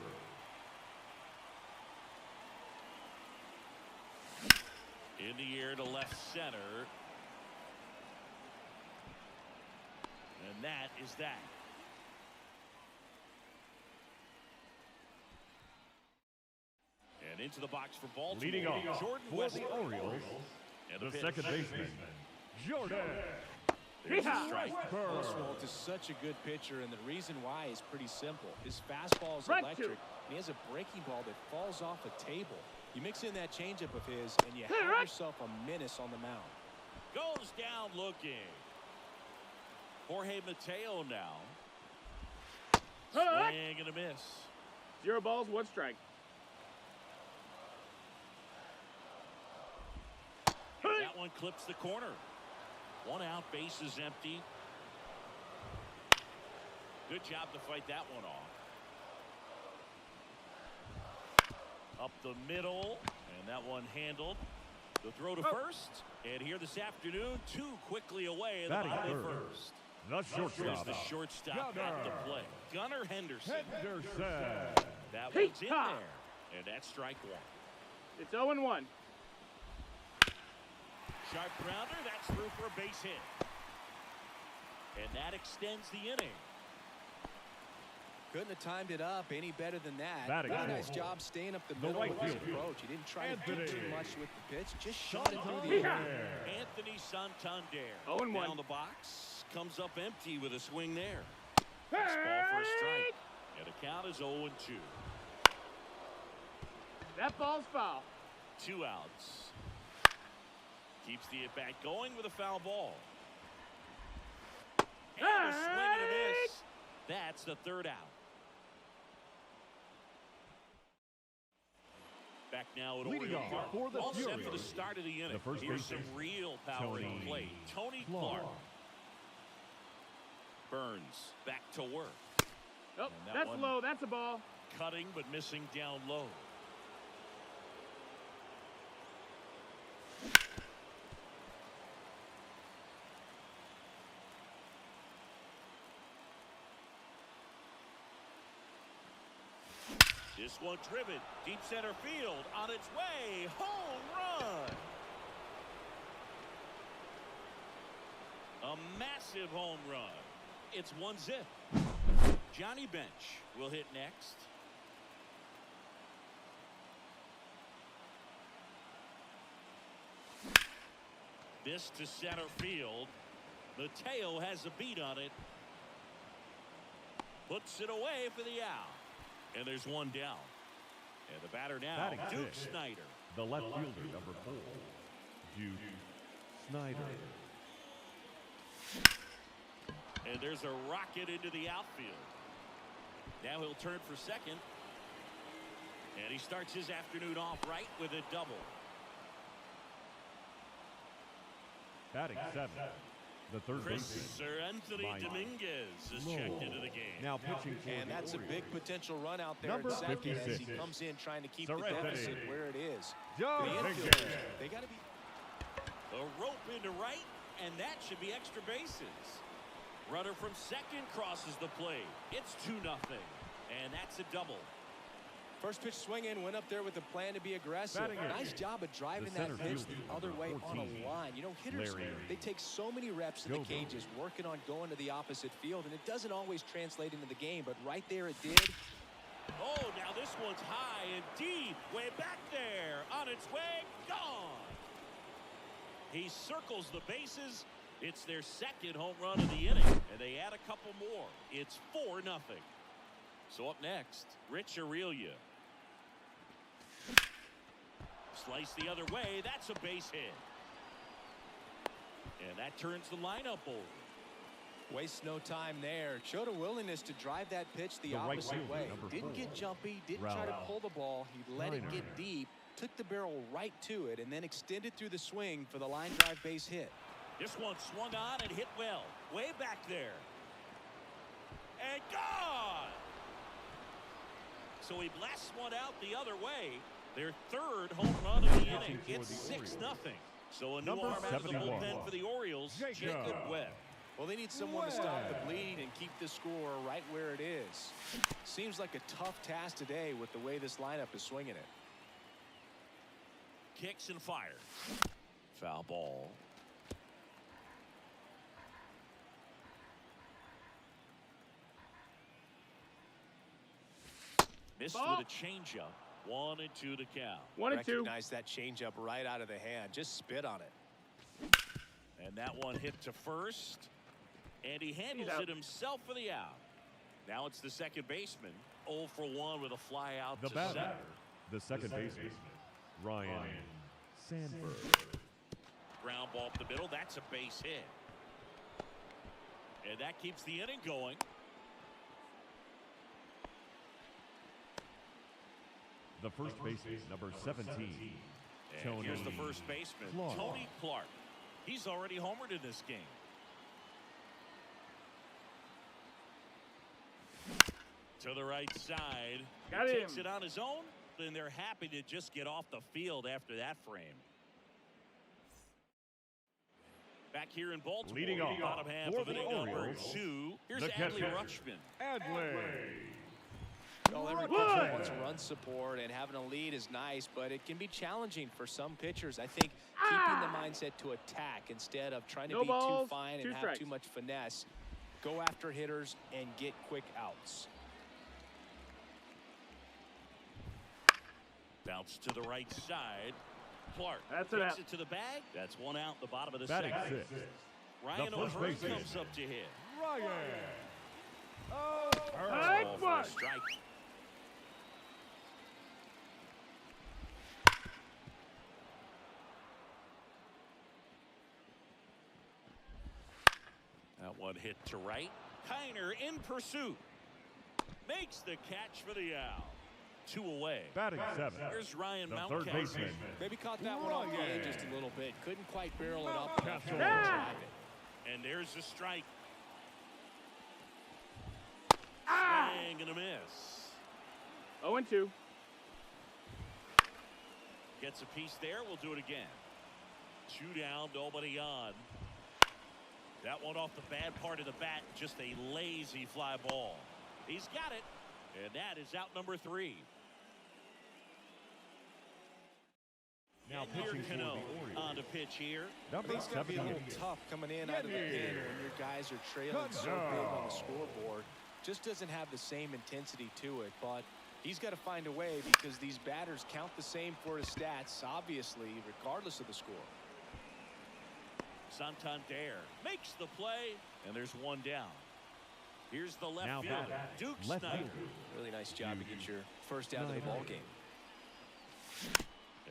[SPEAKER 1] In the air to left center. And that is that. And into the box for Baltimore.
[SPEAKER 2] Leading off
[SPEAKER 1] Jordan
[SPEAKER 2] for
[SPEAKER 1] West.
[SPEAKER 2] the Orioles,
[SPEAKER 1] And
[SPEAKER 2] the
[SPEAKER 1] pitch.
[SPEAKER 2] second baseman, Jordan
[SPEAKER 1] There's a strike.
[SPEAKER 4] Oswalt is such a good pitcher, and the reason why is pretty simple. His fastball is
[SPEAKER 3] Strike
[SPEAKER 4] electric,
[SPEAKER 3] two.
[SPEAKER 4] and he has a breaking ball that falls off a table. You mix in that changeup of his, and you
[SPEAKER 3] Hey,
[SPEAKER 4] have
[SPEAKER 3] right.
[SPEAKER 4] yourself a menace on the mound.
[SPEAKER 1] Goes down looking. Jorge Mateo now. Swing and a miss.
[SPEAKER 3] 0 balls, 1 strike.
[SPEAKER 1] And that one clips the corner. 1 out, base is empty. Good job to fight that one off. Up the middle, and that one handled. The throw to first, and here this afternoon, 2 quickly away in the
[SPEAKER 2] Batting
[SPEAKER 1] bottom of the
[SPEAKER 2] third.
[SPEAKER 1] first.
[SPEAKER 2] The
[SPEAKER 1] Here's
[SPEAKER 2] shortstop,
[SPEAKER 1] the shortstop at the plate. Gunnar Henderson.
[SPEAKER 2] Henderson.
[SPEAKER 1] That one's in
[SPEAKER 3] Hey-ha.
[SPEAKER 1] there, and that's strike 1.
[SPEAKER 3] It's 0-1.
[SPEAKER 1] Sharp grounder, that's through for a base hit. And that extends the inning.
[SPEAKER 4] Couldn't have timed it up any better than that.
[SPEAKER 2] Batting
[SPEAKER 4] Really
[SPEAKER 2] fourth.
[SPEAKER 4] nice job staying up the
[SPEAKER 2] The
[SPEAKER 4] middle
[SPEAKER 2] right
[SPEAKER 4] with his
[SPEAKER 2] fielder,
[SPEAKER 4] approach. He didn't try to do
[SPEAKER 2] Anthony
[SPEAKER 4] too much with the pitch, just shot it through the air.
[SPEAKER 2] Santander.
[SPEAKER 1] Anthony Santander.
[SPEAKER 3] 0-1.
[SPEAKER 1] Down the box. Comes up empty with a swing there. Fastball for a strike. And the count is 0-2.
[SPEAKER 3] That ball's foul.
[SPEAKER 1] 2 outs. Keeps the at-bat going with a foul ball. And a swing and a miss. That's the 3rd out. Back now at
[SPEAKER 2] Leading
[SPEAKER 1] Oriole
[SPEAKER 2] off
[SPEAKER 1] Park.
[SPEAKER 2] for the
[SPEAKER 1] All set for the
[SPEAKER 2] Furious,
[SPEAKER 1] start of the inning.
[SPEAKER 2] the first
[SPEAKER 1] Here's some
[SPEAKER 2] baseman,
[SPEAKER 1] real power in
[SPEAKER 2] Tony
[SPEAKER 1] play. Tony Clark. Burns back to work.
[SPEAKER 3] Oh,
[SPEAKER 1] And that
[SPEAKER 3] that's
[SPEAKER 1] one-
[SPEAKER 3] low. That's a ball.
[SPEAKER 1] Cutting but missing down low. This one driven deep center field on its way. Home run. A massive home run. It's 1-0. Johnny Bench will hit next. This to center field. Mateo has a beat on it. Puts it away for the out. And there's 1 down. And the batter now,
[SPEAKER 2] Batting
[SPEAKER 1] Duke
[SPEAKER 2] sixth.
[SPEAKER 1] Snyder.
[SPEAKER 2] The left fielder, number 4, Duke Snyder.
[SPEAKER 1] And there's a rocket into the outfield. Now he'll turn for second. And he starts his afternoon off right with a double.
[SPEAKER 2] Batting 7th, the third baseman,
[SPEAKER 1] Sir Anthony
[SPEAKER 2] Mike
[SPEAKER 1] Dominguez is
[SPEAKER 2] Lowell.
[SPEAKER 1] checked into the game.
[SPEAKER 2] Now pitching for
[SPEAKER 4] And
[SPEAKER 2] the
[SPEAKER 4] that's a big
[SPEAKER 2] Orioles,
[SPEAKER 4] potential run out there
[SPEAKER 2] Number
[SPEAKER 4] at second as
[SPEAKER 2] 56.
[SPEAKER 4] he comes in trying to keep
[SPEAKER 2] Sir
[SPEAKER 4] the
[SPEAKER 2] Anthony
[SPEAKER 4] deficit where it is.
[SPEAKER 2] John
[SPEAKER 4] The
[SPEAKER 2] Higgins.
[SPEAKER 4] infielders, they got to be.
[SPEAKER 1] A rope into right, and that should be extra bases. Runner from second crosses the plate. It's 2-0, and that's a double.
[SPEAKER 4] First pitch swing in, went up there with a plan to be aggressive.
[SPEAKER 2] Batting
[SPEAKER 4] Nice
[SPEAKER 2] eighth,
[SPEAKER 4] job of driving
[SPEAKER 2] the
[SPEAKER 4] that
[SPEAKER 2] center
[SPEAKER 4] pitch
[SPEAKER 2] fielder,
[SPEAKER 4] the other
[SPEAKER 2] number
[SPEAKER 4] way on
[SPEAKER 2] 14,
[SPEAKER 4] a line. You know, hitters,
[SPEAKER 2] Larry
[SPEAKER 4] they take so many reps in the
[SPEAKER 2] Gogo.
[SPEAKER 4] cages working on going to the opposite field, and it doesn't always translate into the game, but right there it did.
[SPEAKER 1] Oh, now this one's high and deep. Way back there. On its way. Gone. He circles the bases. It's their second home run of the inning, and they add a couple more. It's 4-0. So up next, Rich Aurelia. Slice the other way. That's a base hit. And that turns the lineup over.
[SPEAKER 4] Wastes no time there. Showed a willingness to drive that pitch the
[SPEAKER 2] The right
[SPEAKER 4] opposite
[SPEAKER 2] fielder,
[SPEAKER 4] way.
[SPEAKER 2] number
[SPEAKER 4] Didn't
[SPEAKER 2] 4,
[SPEAKER 4] get jumpy, didn't try to
[SPEAKER 2] Ralph
[SPEAKER 4] pull the ball. He let it
[SPEAKER 2] Reiner.
[SPEAKER 4] get deep, took the barrel right to it, and then extended through the swing for the line drive base hit.
[SPEAKER 1] This one swung on and hit well. Way back there. And gone! So he blasts one out the other way. Their 3rd home run of the inning.
[SPEAKER 2] for
[SPEAKER 1] It's
[SPEAKER 2] the
[SPEAKER 1] 6-0. So a new
[SPEAKER 2] Number
[SPEAKER 1] arm out of the
[SPEAKER 2] 71,
[SPEAKER 1] bullpen for the Orioles, Jacob Webb.
[SPEAKER 4] Well, they need someone to stop the bleed and keep the score right where it is. Seems like a tough task today with the way this lineup is swinging it.
[SPEAKER 1] Kicks and fires. Foul ball. Missed
[SPEAKER 3] Ball.
[SPEAKER 1] with a changeup. 1-2 to count.
[SPEAKER 3] 1-2.
[SPEAKER 4] Recognize that changeup right out of the hand. Just spit on it.
[SPEAKER 1] And that one hit to first. And he handles it himself for the out. Now it's the second baseman. 0 for 1 with a fly out to center.
[SPEAKER 2] The second baseman, Ryan Sandberg.
[SPEAKER 1] Ground ball up the middle. That's a base hit. And that keeps the inning going.
[SPEAKER 2] The first baseman, number 17.
[SPEAKER 1] And here's the first baseman, Tony Clark. He's already homered in this game. To the right side.
[SPEAKER 3] Got
[SPEAKER 1] He
[SPEAKER 3] him.
[SPEAKER 1] takes it on his own, and they're happy to just get off the field after that frame. Back here in Baltimore,
[SPEAKER 2] Leading off
[SPEAKER 1] bottom half
[SPEAKER 2] for
[SPEAKER 1] of
[SPEAKER 2] the
[SPEAKER 1] inning number
[SPEAKER 2] Orioles,
[SPEAKER 1] 2. Here's
[SPEAKER 2] the
[SPEAKER 1] Adley
[SPEAKER 2] catcher,
[SPEAKER 1] Rutschman.
[SPEAKER 2] Adley.
[SPEAKER 4] Well, every pitcher wants run support, and having a lead is nice, but it can be challenging for some pitchers. I think keeping the mindset to attack instead of trying to be too fine and have too much finesse. Go after hitters and get quick outs.
[SPEAKER 1] Bounce to the right side. Clark takes it to the bag. That's one out in the bottom of the
[SPEAKER 2] Batting
[SPEAKER 1] second.
[SPEAKER 2] sixth.
[SPEAKER 1] Ryan O'Hearn comes up to hit.
[SPEAKER 2] Ryan.
[SPEAKER 1] Ball for a strike. That one hit to right. Kiner in pursuit. Makes the catch for the out. 2 away.
[SPEAKER 2] Batting seventh.
[SPEAKER 1] Here's Ryan
[SPEAKER 2] The
[SPEAKER 1] Mountcastle.
[SPEAKER 2] third baseman.
[SPEAKER 4] Maybe caught that one off the end just a little bit. Couldn't quite barrel it up enough to
[SPEAKER 2] Mountcastle.
[SPEAKER 4] drive it.
[SPEAKER 1] And there's the strike. Swing and a miss.
[SPEAKER 3] 0-2.
[SPEAKER 1] Gets a piece there. We'll do it again. 2 down, nobody on. That one off the bad part of the bat. Just a lazy fly ball. He's got it. And that is out number 3.
[SPEAKER 2] Now
[SPEAKER 1] Here
[SPEAKER 2] pitching for the
[SPEAKER 1] Cano
[SPEAKER 2] Orioles.
[SPEAKER 1] on to pitch here.
[SPEAKER 2] Number
[SPEAKER 4] It's going to be a little
[SPEAKER 2] 78.
[SPEAKER 4] tough coming in out of the pen when your guys are trailing so big on the scoreboard. Just doesn't have the same intensity to it, but he's got to find a way because these batters count the same for his stats, obviously, regardless of the score.
[SPEAKER 1] Santander makes the play, and there's one down. Here's the left
[SPEAKER 2] Now
[SPEAKER 1] fielder,
[SPEAKER 2] batting.
[SPEAKER 1] Duke
[SPEAKER 2] Left
[SPEAKER 1] Snyder.
[SPEAKER 2] fielder.
[SPEAKER 4] Really nice job to get your first out of the ball game.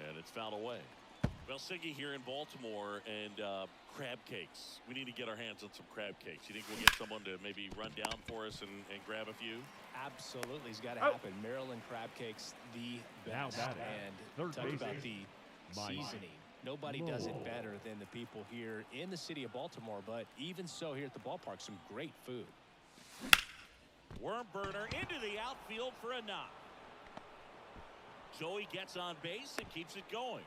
[SPEAKER 1] And it's fouled away. Well, Siggy here in Baltimore, and crab cakes. We need to get our hands on some crab cakes. You think we'll get someone to maybe run down for us and grab a few?
[SPEAKER 4] Absolutely, it's got to happen. Maryland crab cakes, the
[SPEAKER 2] Now
[SPEAKER 4] best.
[SPEAKER 2] batting.
[SPEAKER 4] And
[SPEAKER 2] Third
[SPEAKER 4] talk about
[SPEAKER 2] baseman,
[SPEAKER 4] the
[SPEAKER 2] Mike
[SPEAKER 4] seasoning. Nobody does it better than the people here in the city of Baltimore, but even so here at the ballpark, some great food.
[SPEAKER 1] Worm burner into the outfield for a knock. Joey gets on base and keeps it going.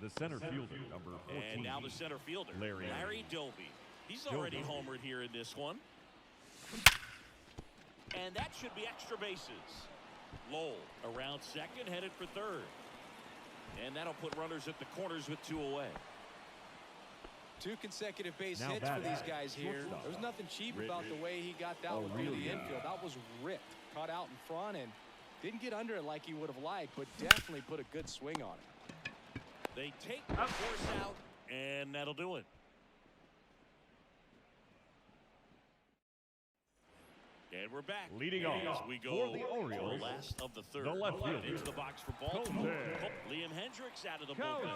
[SPEAKER 2] The center fielder, number 14.
[SPEAKER 1] And now the center fielder, Larry Doby. He's already homered here in this one. And that should be extra bases. Lowell around second, headed for third. And that'll put runners at the corners with 2 away.
[SPEAKER 4] 2 consecutive base
[SPEAKER 2] Now
[SPEAKER 4] hits for
[SPEAKER 2] batting.
[SPEAKER 4] these guys here.
[SPEAKER 2] Shortstop.
[SPEAKER 4] There was nothing cheap about the way he got that one through the infield. That was ripped. Caught out in front and didn't get under it like he would have liked, but definitely put a good swing on it.
[SPEAKER 1] They take the force out, and that'll do it. And we're back.
[SPEAKER 2] Leading
[SPEAKER 1] As
[SPEAKER 2] off
[SPEAKER 1] we go
[SPEAKER 2] for the Orioles,
[SPEAKER 1] the last of the third.
[SPEAKER 2] the left fielder,
[SPEAKER 1] into the box for Baltimore.
[SPEAKER 2] Colton.
[SPEAKER 1] Liam Hendricks out of the bullpen.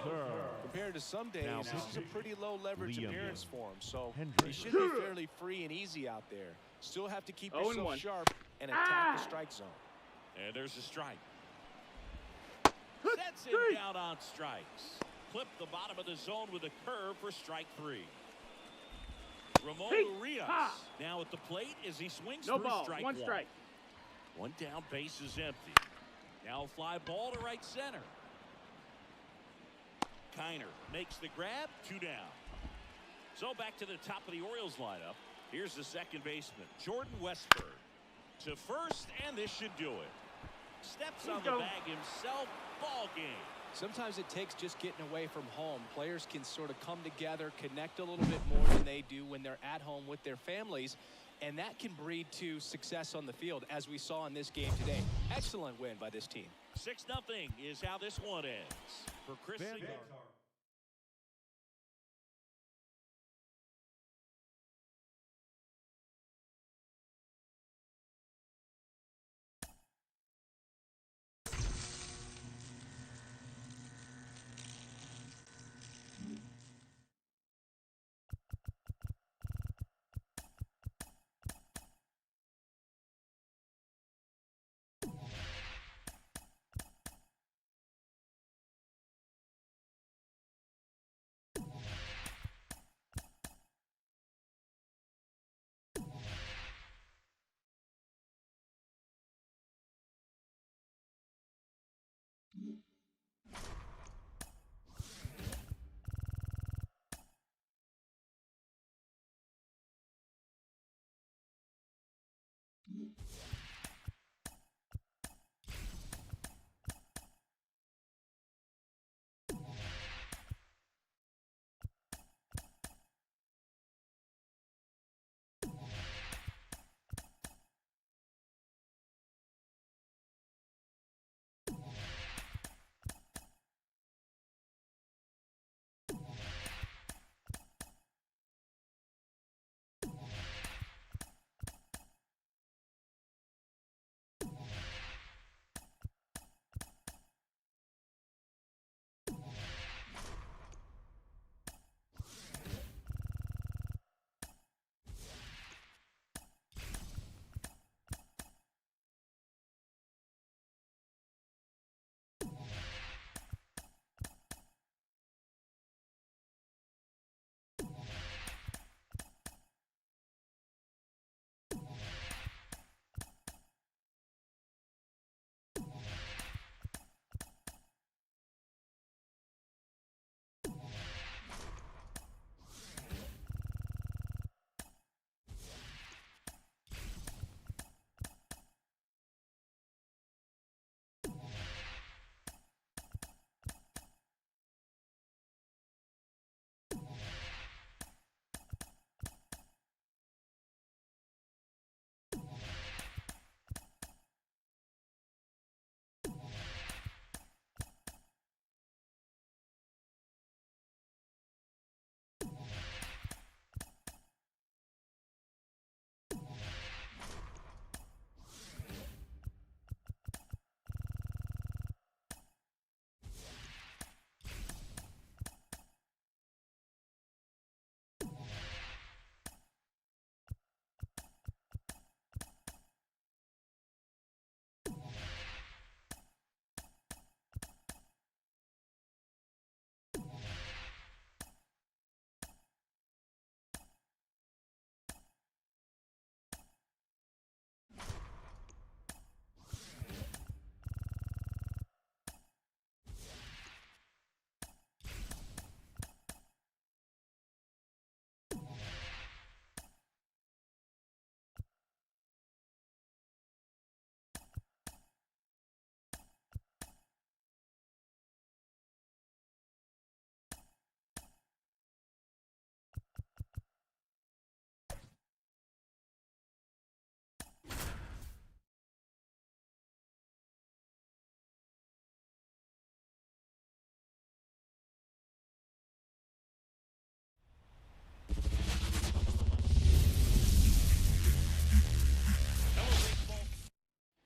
[SPEAKER 4] Compared to some days,
[SPEAKER 2] Now
[SPEAKER 4] this is a pretty low leverage
[SPEAKER 2] Liam
[SPEAKER 4] appearance for him, so
[SPEAKER 2] Hendricks.
[SPEAKER 4] he should be fairly free and easy out there. Still have to keep yourself
[SPEAKER 3] 0-1.
[SPEAKER 4] sharp and attack the strike zone.
[SPEAKER 1] And there's a strike. Sets him down on strikes. Clip the bottom of the zone with a curve for strike 3. Ramon Urias now at the plate as he swings
[SPEAKER 3] No
[SPEAKER 1] through
[SPEAKER 3] ball.
[SPEAKER 1] strike
[SPEAKER 3] 1 strike.
[SPEAKER 1] 1 down, base is empty. Now a fly ball to right center. Kiner makes the grab, 2 down. So back to the top of the Orioles lineup. Here's the second baseman, Jordan Westburg. To first, and this should do it. Steps on the bag himself, ball game.
[SPEAKER 4] Sometimes it takes just getting away from home. Players can sort of come together, connect a little bit more than they do when they're at home with their families. And that can breed to success on the field, as we saw in this game today. Excellent win by this team.
[SPEAKER 1] 6-0 is how this one ends. For Chris Singer.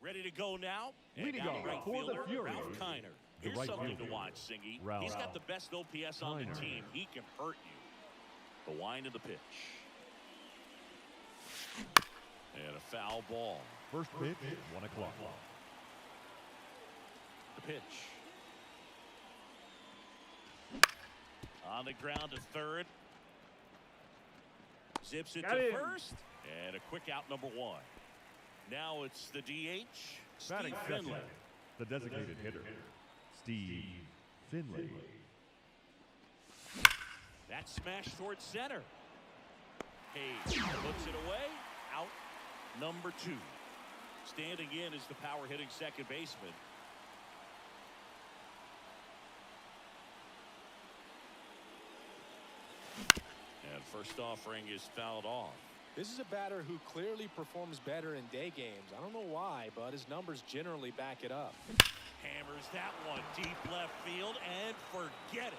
[SPEAKER 1] Ready to go now.
[SPEAKER 2] Leading off
[SPEAKER 1] right
[SPEAKER 2] for
[SPEAKER 1] fielder,
[SPEAKER 2] the Fury,
[SPEAKER 1] Ralph Kiner.
[SPEAKER 2] the
[SPEAKER 1] Here's
[SPEAKER 2] right
[SPEAKER 1] something
[SPEAKER 2] fielder,
[SPEAKER 1] to watch, Singy.
[SPEAKER 2] Ralph
[SPEAKER 1] He's got the best OPS on the
[SPEAKER 2] Kiner.
[SPEAKER 1] team. He can hurt you. The wind of the pitch. And a foul ball.
[SPEAKER 2] First pitch, 1 o'clock.
[SPEAKER 1] The pitch. On the ground to third. Zips it
[SPEAKER 3] Got
[SPEAKER 1] to
[SPEAKER 3] him.
[SPEAKER 1] first. And a quick out, number 1. Now it's the DH,
[SPEAKER 2] Batting
[SPEAKER 1] Steve
[SPEAKER 2] second,
[SPEAKER 1] Finley.
[SPEAKER 2] the designated hitter, Steve Finley.
[SPEAKER 1] That smash towards center. Hayes puts it away. Out number 2. Standing in is the power hitting second baseman. And first offering is fouled off.
[SPEAKER 4] This is a batter who clearly performs better in day games. I don't know why, but his numbers generally back it up.
[SPEAKER 1] Hammers that one deep left field and forget it.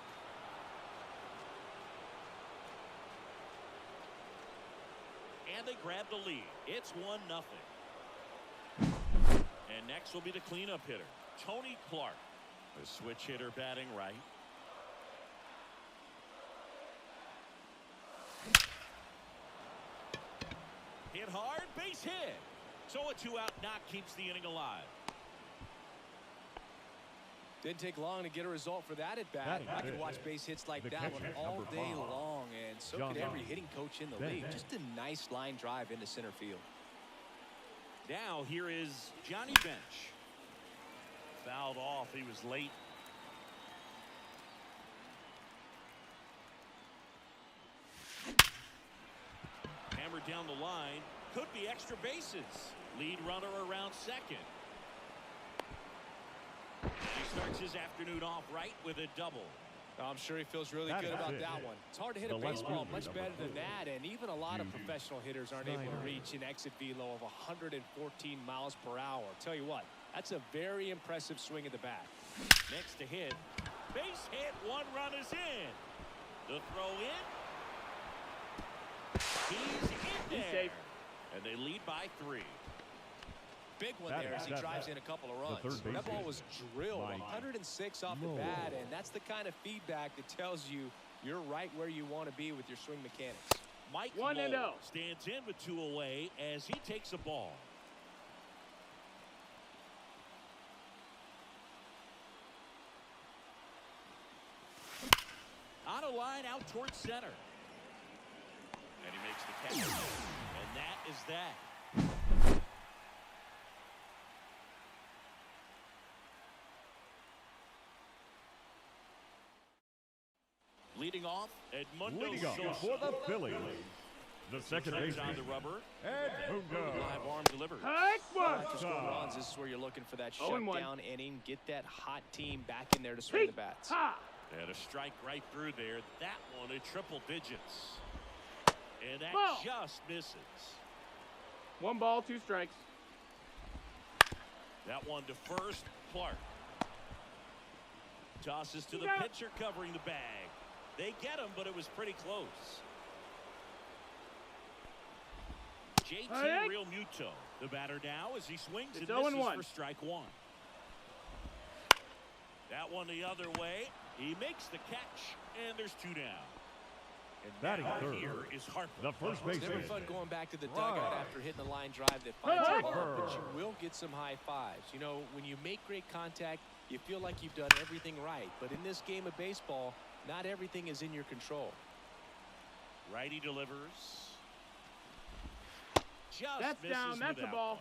[SPEAKER 1] And they grab the lead. It's 1-0. And next will be the cleanup hitter, Tony Clark. The switch hitter batting right. Hit hard, base hit. So a 2-out knock keeps the inning alive.
[SPEAKER 4] Didn't take long to get a result for that at bat. I could watch base hits like that one all day long, and so could every hitting coach in the league. Just a nice line drive into center field.
[SPEAKER 1] Now here is Johnny Bench. Fouled off. He was late. Hammered down the line. Could be extra bases. Lead runner around second. He starts his afternoon off right with a double.
[SPEAKER 4] I'm sure he feels really good about that one. It's hard to hit a baseball much better than that, and even a lot of professional hitters aren't able to reach an exit velo of 114 miles per hour. I'll tell you what, that's a very impressive swing at the bat.
[SPEAKER 1] Next to hit. Base hit. 1 run is in. The throw in. He's in there.
[SPEAKER 3] Safe.
[SPEAKER 1] And they lead by 3.
[SPEAKER 4] Big one there as he drives in a couple of runs. That ball was drilled 106 off the bat, and that's the kind of feedback that tells you you're right where you want to be with your swing mechanics.
[SPEAKER 1] Mike Lowell stands in with 2 away as he takes a ball. On a line out towards center. And he makes the catch. And that is that. Leading off, Edmundo
[SPEAKER 2] for the Phillies. The second baseman
[SPEAKER 1] on the rubber.
[SPEAKER 2] Edmundo.
[SPEAKER 1] Live arm delivered.
[SPEAKER 4] After scoring runs, this is where you're looking for that shutdown inning. Get that hot team back in there to swing the bats.
[SPEAKER 1] And a strike right through there. That one in triple digits. And that just misses.
[SPEAKER 3] 1 ball, 2 strikes.
[SPEAKER 1] That one to first, Clark. Tosses to the pitcher covering the bag. They get him, but it was pretty close. JT Realmuto, the batter now as he swings and misses for strike 1. That one the other way. He makes the catch, and there's 2 down. And
[SPEAKER 2] batting third
[SPEAKER 1] here is Harper.
[SPEAKER 2] The first baseman.
[SPEAKER 4] It's never fun going back to the dugout after hitting the line drive that finds you hard, but you will get some high fives. You know, when you make great contact, you feel like you've done everything right. But in this game of baseball, not everything is in your control.
[SPEAKER 1] Righty delivers. Just
[SPEAKER 3] that's
[SPEAKER 1] misses
[SPEAKER 3] down. That's a ball.
[SPEAKER 1] One.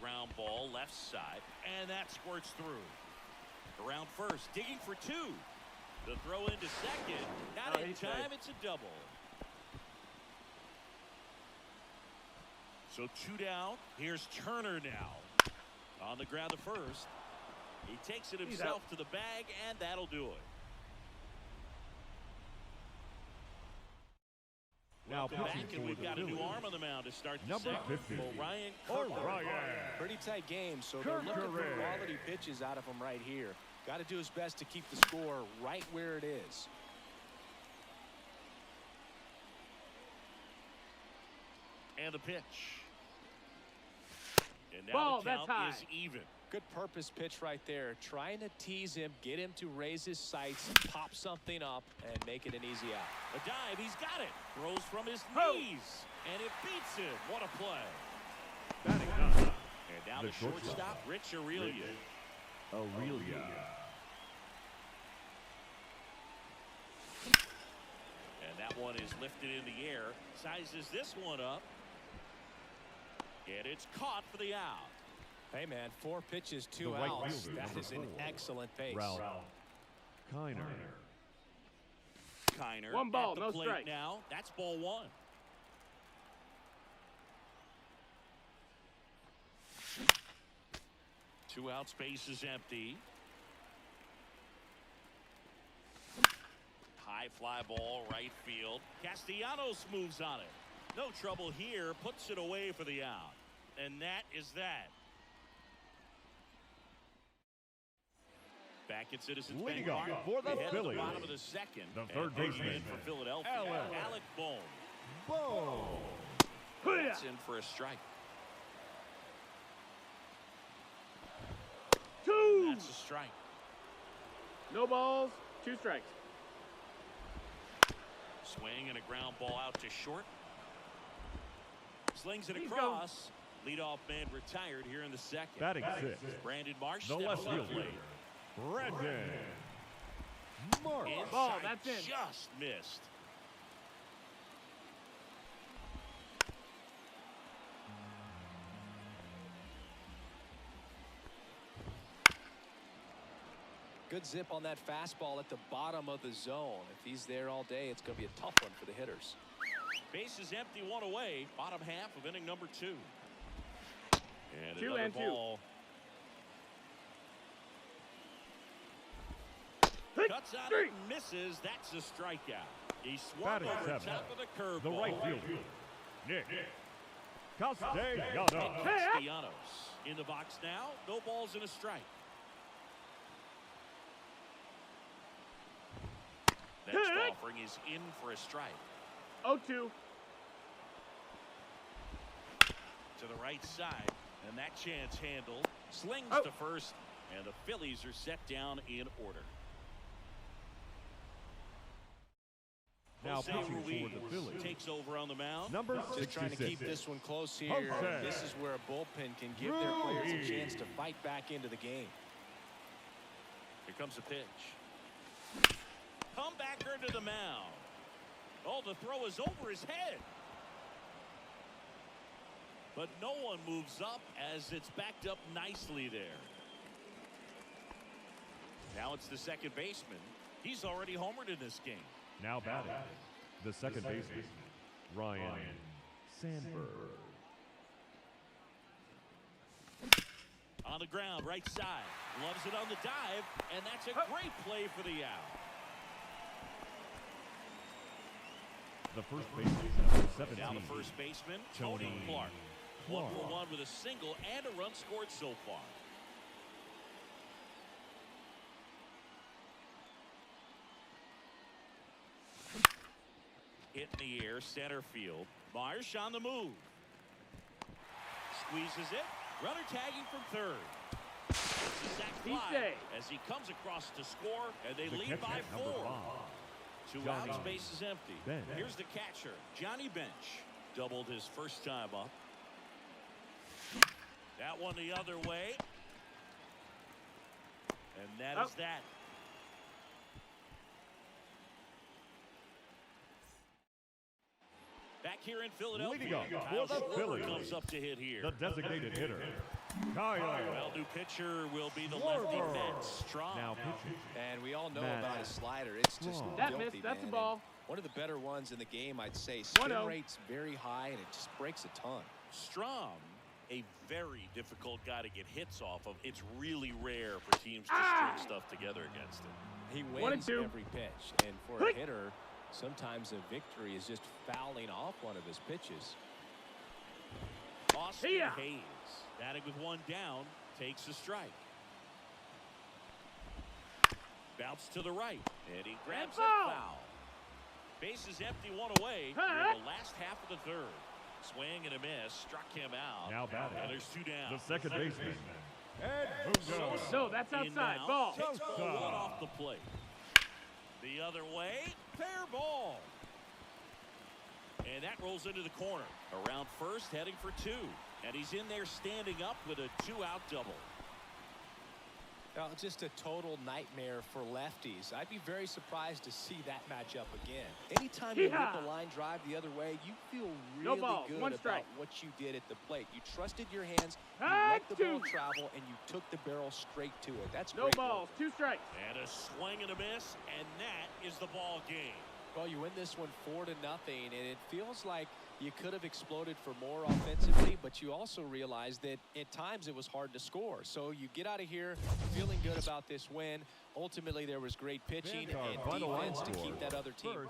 [SPEAKER 1] Ground ball left side, and that squirts through. Around first, digging for 2. The throw into second. Not in time. It's a double. So 2 down. Here's Turner now. On the ground to first. He takes it himself to the bag, and that'll do it.
[SPEAKER 2] Now
[SPEAKER 1] back, and we've got a new arm on the mound to start the
[SPEAKER 2] number
[SPEAKER 1] second.
[SPEAKER 2] 50.
[SPEAKER 1] Ryan.
[SPEAKER 4] Pretty tight game, so they're looking for quality pitches out of him right here. Got to do his best to keep the score right where it is.
[SPEAKER 1] And the pitch. And now the count is even.
[SPEAKER 4] Good purpose pitch right there. Trying to tease him, get him to raise his sights, pop something up, and make it an easy out.
[SPEAKER 1] A dive, he's got it. Throws from his knees, and it beats him. What a play. And now the shortstop, Rich Aurelia. And that one is lifted in the air. Sizes this one up. And it's caught for the out.
[SPEAKER 4] Hey, man, 4 pitches, 2 outs. That is an excellent pace.
[SPEAKER 2] Kiner.
[SPEAKER 3] 1 ball, no
[SPEAKER 1] plate
[SPEAKER 3] strike.
[SPEAKER 1] Now, that's ball 1. Two out, space is empty. High High fly ball, right field. Castellanos moves on it. No trouble here, puts it away for the out. And that is that. Back at Citizens Bank Park
[SPEAKER 2] for the Phillies.
[SPEAKER 1] Bottom of the second.
[SPEAKER 2] The third baseman
[SPEAKER 1] for Philadelphia, Alec Bohm. That's in for a strike.
[SPEAKER 3] 2.
[SPEAKER 1] That's a strike.
[SPEAKER 3] No balls, 2 strikes.
[SPEAKER 1] Swing and a ground ball out to short. Slings it across. Leadoff man retired here in the second.
[SPEAKER 2] Batting 6.
[SPEAKER 1] Brandon Marsh.
[SPEAKER 2] The left fielder, Brandon Marsh.
[SPEAKER 3] Ball, that's in.
[SPEAKER 1] Just missed.
[SPEAKER 4] Good zip on that fastball at the bottom of the zone. If he's there all day, it's going to be a tough one for the hitters.
[SPEAKER 1] Base is empty, 1 away. Bottom half of inning number 2. And
[SPEAKER 3] 2
[SPEAKER 1] another
[SPEAKER 3] and 2.
[SPEAKER 1] ball. Cuts out and misses. That's a strikeout. He swung
[SPEAKER 2] Batting
[SPEAKER 1] over
[SPEAKER 2] 7.
[SPEAKER 1] top of the curveball.
[SPEAKER 2] The right fielder, Nick Castellanos.
[SPEAKER 1] Castellanos in the box now. No balls and a strike. Next offering is in for a strike.
[SPEAKER 3] 0-2.
[SPEAKER 1] To the right side, and that chance handled. Slings to first, and the Phillies are set down in order.
[SPEAKER 2] Now
[SPEAKER 1] Jose
[SPEAKER 2] pitching
[SPEAKER 1] Ruiz
[SPEAKER 2] for the Phillies,
[SPEAKER 1] takes over on the mound.
[SPEAKER 2] number
[SPEAKER 4] Just trying to
[SPEAKER 2] 66.
[SPEAKER 4] keep this one close here.
[SPEAKER 2] Jose
[SPEAKER 4] This is where a bullpen can give their players a chance to fight back into the game.
[SPEAKER 1] Here comes a pitch. Comebacker to the mound. Oh, the throw is over his head. But no one moves up as it's backed up nicely there. Now it's the second baseman. He's already homered in this game.
[SPEAKER 2] Now batting, the second baseman, Ryan Sandberg.
[SPEAKER 1] On the ground, right side. Loves it on the dive, and that's a great play for the out.
[SPEAKER 2] The first baseman, number 17.
[SPEAKER 1] Now the first baseman, Tony Clark. 1 for 1 with a single and a run scored so far. Hit in the air, center field. Marsh on the move. Squeezes it. Runner tagging from third. It's a sac fly as he comes across to score, and they lead by 4. 2 outs, base is empty.
[SPEAKER 2] Bench.
[SPEAKER 1] Here's the catcher, Johnny Bench. Doubled his first time up. That one the other way. And that is that. Back here in Philadelphia, Kyle Schwarber comes up to hit here.
[SPEAKER 2] The designated hitter, Kyle.
[SPEAKER 1] Well, new pitcher will be the lefty Matt Strong.
[SPEAKER 2] Now pitching.
[SPEAKER 4] And we all know about his slider. It's just
[SPEAKER 3] That
[SPEAKER 4] filthy,
[SPEAKER 3] missed. That's
[SPEAKER 4] man.
[SPEAKER 3] a ball.
[SPEAKER 4] And one of the better ones in the game, I'd say. Spin rate's very high, and it just breaks a ton.
[SPEAKER 1] Strom, a very difficult guy to get hits off of. It's really rare for teams to string stuff together against him.
[SPEAKER 4] He wins every pitch, and for a hitter, sometimes a victory is just fouling off one of his pitches.
[SPEAKER 1] Austin Hayes, batting with 1 down, takes a strike. Bounce to the right, and he grabs it foul. Base is empty, 1 away. Near the last half of the third. Swing and a miss, struck him out.
[SPEAKER 2] Now batting.
[SPEAKER 1] And there's 2 down.
[SPEAKER 2] The second baseman,
[SPEAKER 3] No, that's outside.
[SPEAKER 1] Now,
[SPEAKER 3] Ball.
[SPEAKER 1] takes ball 1 off the plate. The other way, fair ball. And that rolls into the corner. Around first, heading for 2. And he's in there standing up with a 2-out double.
[SPEAKER 4] Now, just a total nightmare for lefties. I'd be very surprised to see that matchup again. Anytime you hit the line drive the other way, you feel really good about what you did at the plate. You trusted your hands, you let the ball travel, and you took the barrel straight to it. That's great.
[SPEAKER 3] No balls, 2 strikes.
[SPEAKER 1] And a swing and a miss, and that is the ball game.
[SPEAKER 4] Well, you win this one 4-0, and it feels like You could have exploded for more offensively, but you also realized that at times it was hard to score. So you get out of here feeling good about this win. Ultimately, there was great pitching and defense to keep that other team.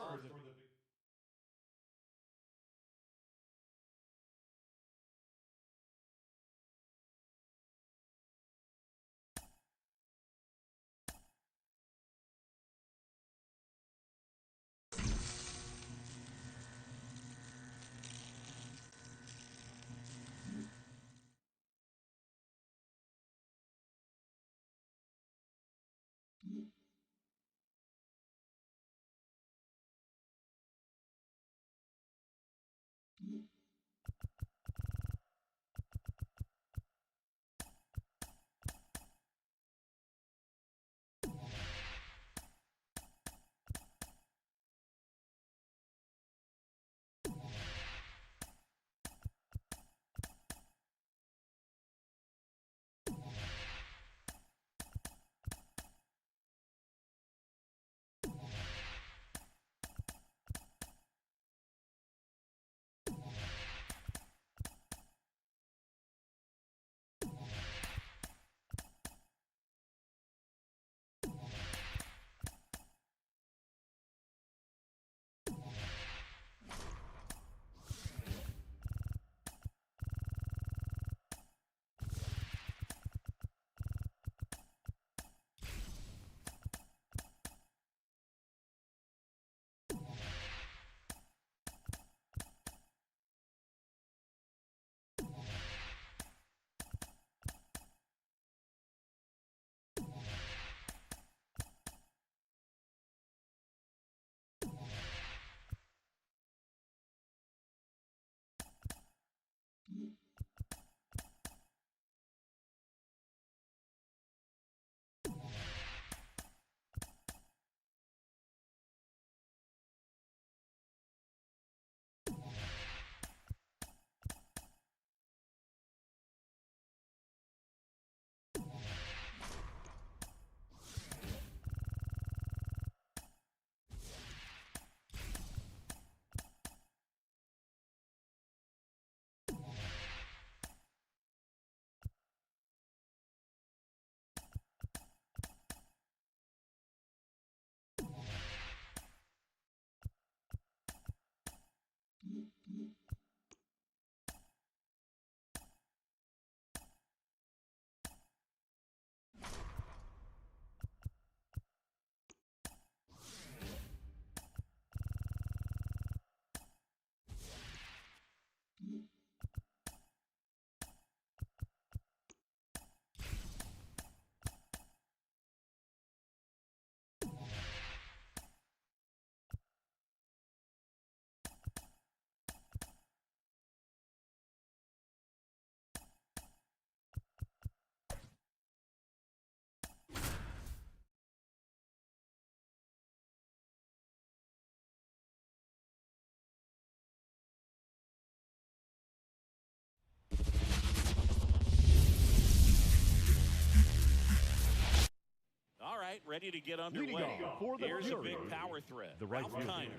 [SPEAKER 1] All right, ready to get underway. Here's a big power threat.
[SPEAKER 2] The right fielder,
[SPEAKER 1] Kiner.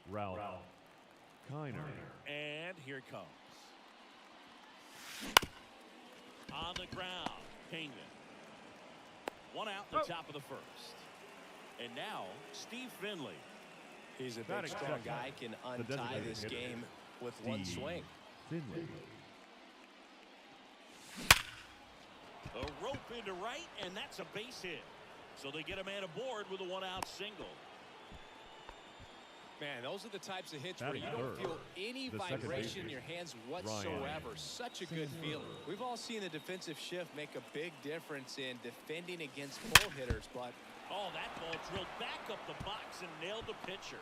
[SPEAKER 2] Ralph Kiner.
[SPEAKER 1] And here it comes. On the ground, Pena. One out in the top of the first. And now, Steve Finley.
[SPEAKER 4] He's a big, strong guy, can untie this game with one swing.
[SPEAKER 2] Finley.
[SPEAKER 1] A rope into right, and that's a base hit. So they get a man aboard with a one-out single.
[SPEAKER 4] Man, those are the types of hits where you don't feel any vibration in your hands whatsoever. Such a good feeling. We've all seen the defensive shift make a big difference in defending against pull hitters, but
[SPEAKER 1] oh, that ball drilled back up the box and nailed the pitcher.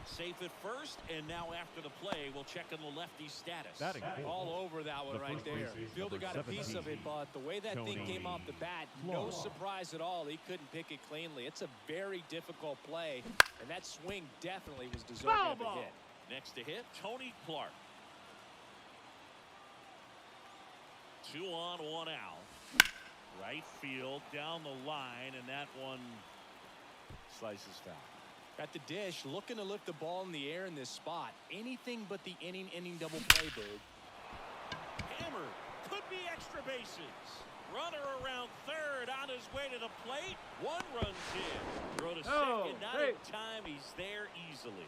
[SPEAKER 1] Safe at first, and now after the play, we'll check on the lefty's status.
[SPEAKER 4] All over that one right there. Fielder got a piece of it, but the way that thing came off the bat, no surprise at all. He couldn't pick it cleanly. It's a very difficult play, and that swing definitely was deserving of a hit.
[SPEAKER 1] Next to hit, Tony Clark. 2 on, 1 out. Right field, down the line, and that one slices foul.
[SPEAKER 4] At the dish, looking to lift the ball in the air in this spot. Anything but the inning double play, Boog.
[SPEAKER 1] Hammered. Could be extra bases. Runner around third on his way to the plate. One runs in. Throw to second. Not in time. He's there easily.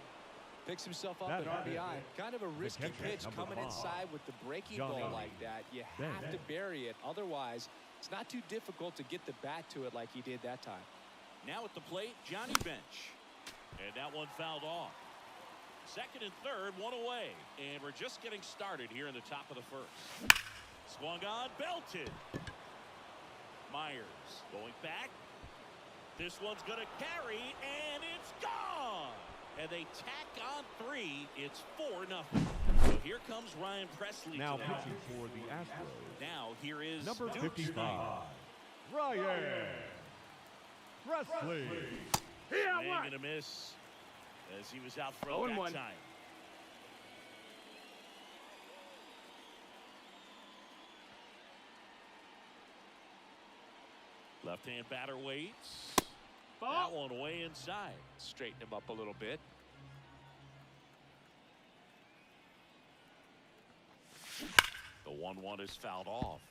[SPEAKER 4] Picks himself up at RBI. Kind of a risky pitch coming inside with the breaking ball like that. You have to bury it. Otherwise, it's not too difficult to get the bat to it like he did that time.
[SPEAKER 1] Now at the plate, Johnny Bench. And that one fouled off. Second and third, one away. And we're just getting started here in the top of the first. Swung on, belted. Myers going back. This one's going to carry, and it's gone. And they tack on 3. It's 4-0. So here comes Ryan Presley.
[SPEAKER 2] Now pitching for the Astros.
[SPEAKER 1] Now here is
[SPEAKER 2] number 55, Ryan Presley.
[SPEAKER 1] Swing and a miss as he was out front that time. Left-hand batter waits. That one way inside.
[SPEAKER 4] Straighten him up a little bit.
[SPEAKER 1] The 1-1 is fouled off.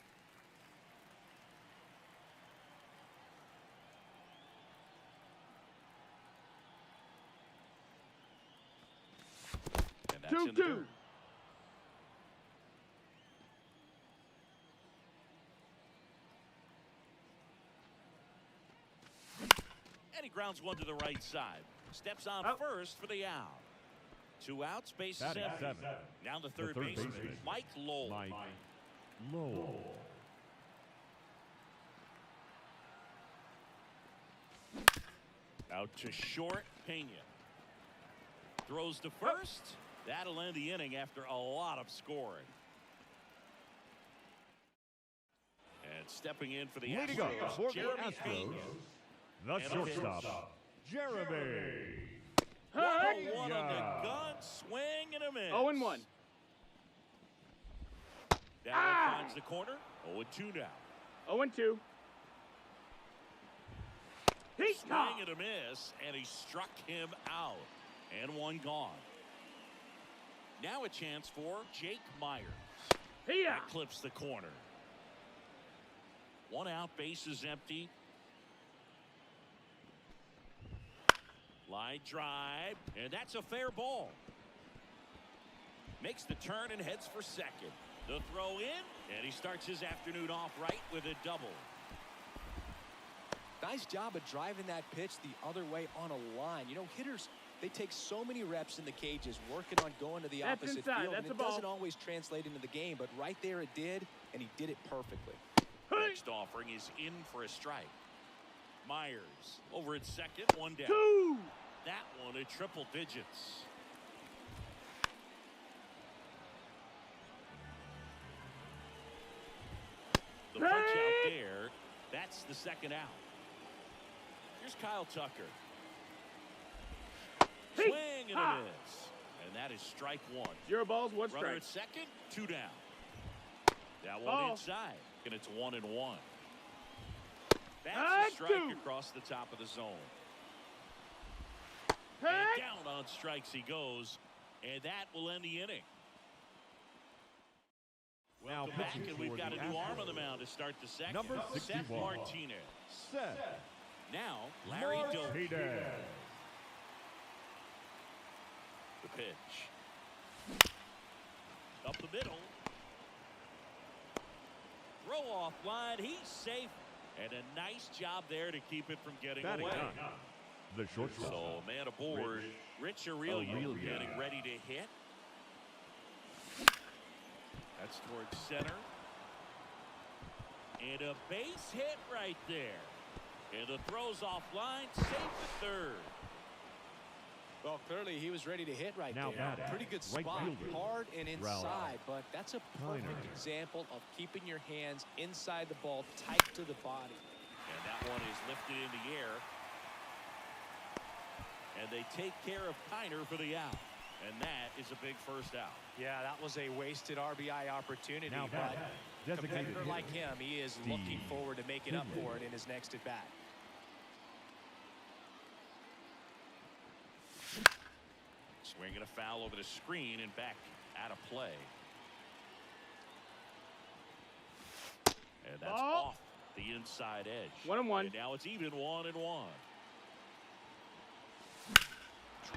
[SPEAKER 1] And that's in the dirt. And he grounds one to the right side. Steps on first for the out. 2 outs, bases empty. Now the third baseman, Mike Lowell. Out to short, Pena. Throws to first. That'll end the inning after a lot of scoring. And stepping in for the Astros, Jeremy Pena.
[SPEAKER 2] The shortstop, Jeremy.
[SPEAKER 1] One on the gun, swing and a miss.
[SPEAKER 3] 0-1.
[SPEAKER 1] That one finds the corner. 0-2 now.
[SPEAKER 3] 0-2.
[SPEAKER 1] Swing and a miss, and he struck him out. And one gone. Now a chance for Jake Myers. That clips the corner. 1 out, bases empty. Line drive, and that's a fair ball. Makes the turn and heads for second. The throw in, and he starts his afternoon off right with a double.
[SPEAKER 4] Nice job of driving that pitch the other way on a line. You know, hitters, they take so many reps in the cages working on going to the opposite field, and it doesn't always translate into the game, but right there it did, and he did it perfectly.
[SPEAKER 1] Next offering is in for a strike. Myers over at second, 1 down.
[SPEAKER 3] 2.
[SPEAKER 1] That one at triple digits. The punch out there. That's the second out. Here's Kyle Tucker. Swing and a miss. And that is strike 1.
[SPEAKER 3] 0 balls, 1 strike.
[SPEAKER 1] Runner at second, 2 down. That one inside. And it's 1-1. That's a strike across the top of the zone. And down on strikes he goes, and that will end the inning. Welcome back, and we've got a new arm on the mound to start the second.
[SPEAKER 2] Number 61,
[SPEAKER 1] Seth Martinez.
[SPEAKER 2] Seth.
[SPEAKER 1] Now, Larry Doby. The pitch. Up the middle. Throw off line. He's safe. And a nice job there to keep it from getting away.
[SPEAKER 2] The shortstop.
[SPEAKER 1] So, man aboard, Rich Aurelian getting ready to hit. That's towards center. And a base hit right there. And the throw's offline, safe at third.
[SPEAKER 4] Well, clearly he was ready to hit right
[SPEAKER 2] now
[SPEAKER 4] there. Pretty good spot, hard and inside,
[SPEAKER 2] Rally.
[SPEAKER 4] but that's a perfect example of keeping your hands inside the ball, tight to the body.
[SPEAKER 1] And that one is lifted in the air. And they take care of Kiner for the out. And that is a big first out.
[SPEAKER 4] Yeah, that was a wasted RBI opportunity, but a competitor like him, he is looking forward to making up for it in his next at-bat.
[SPEAKER 1] Swinging a foul over the screen and back out of play. And that's off the inside edge.
[SPEAKER 3] 1-1.
[SPEAKER 1] And now it's even 1-1.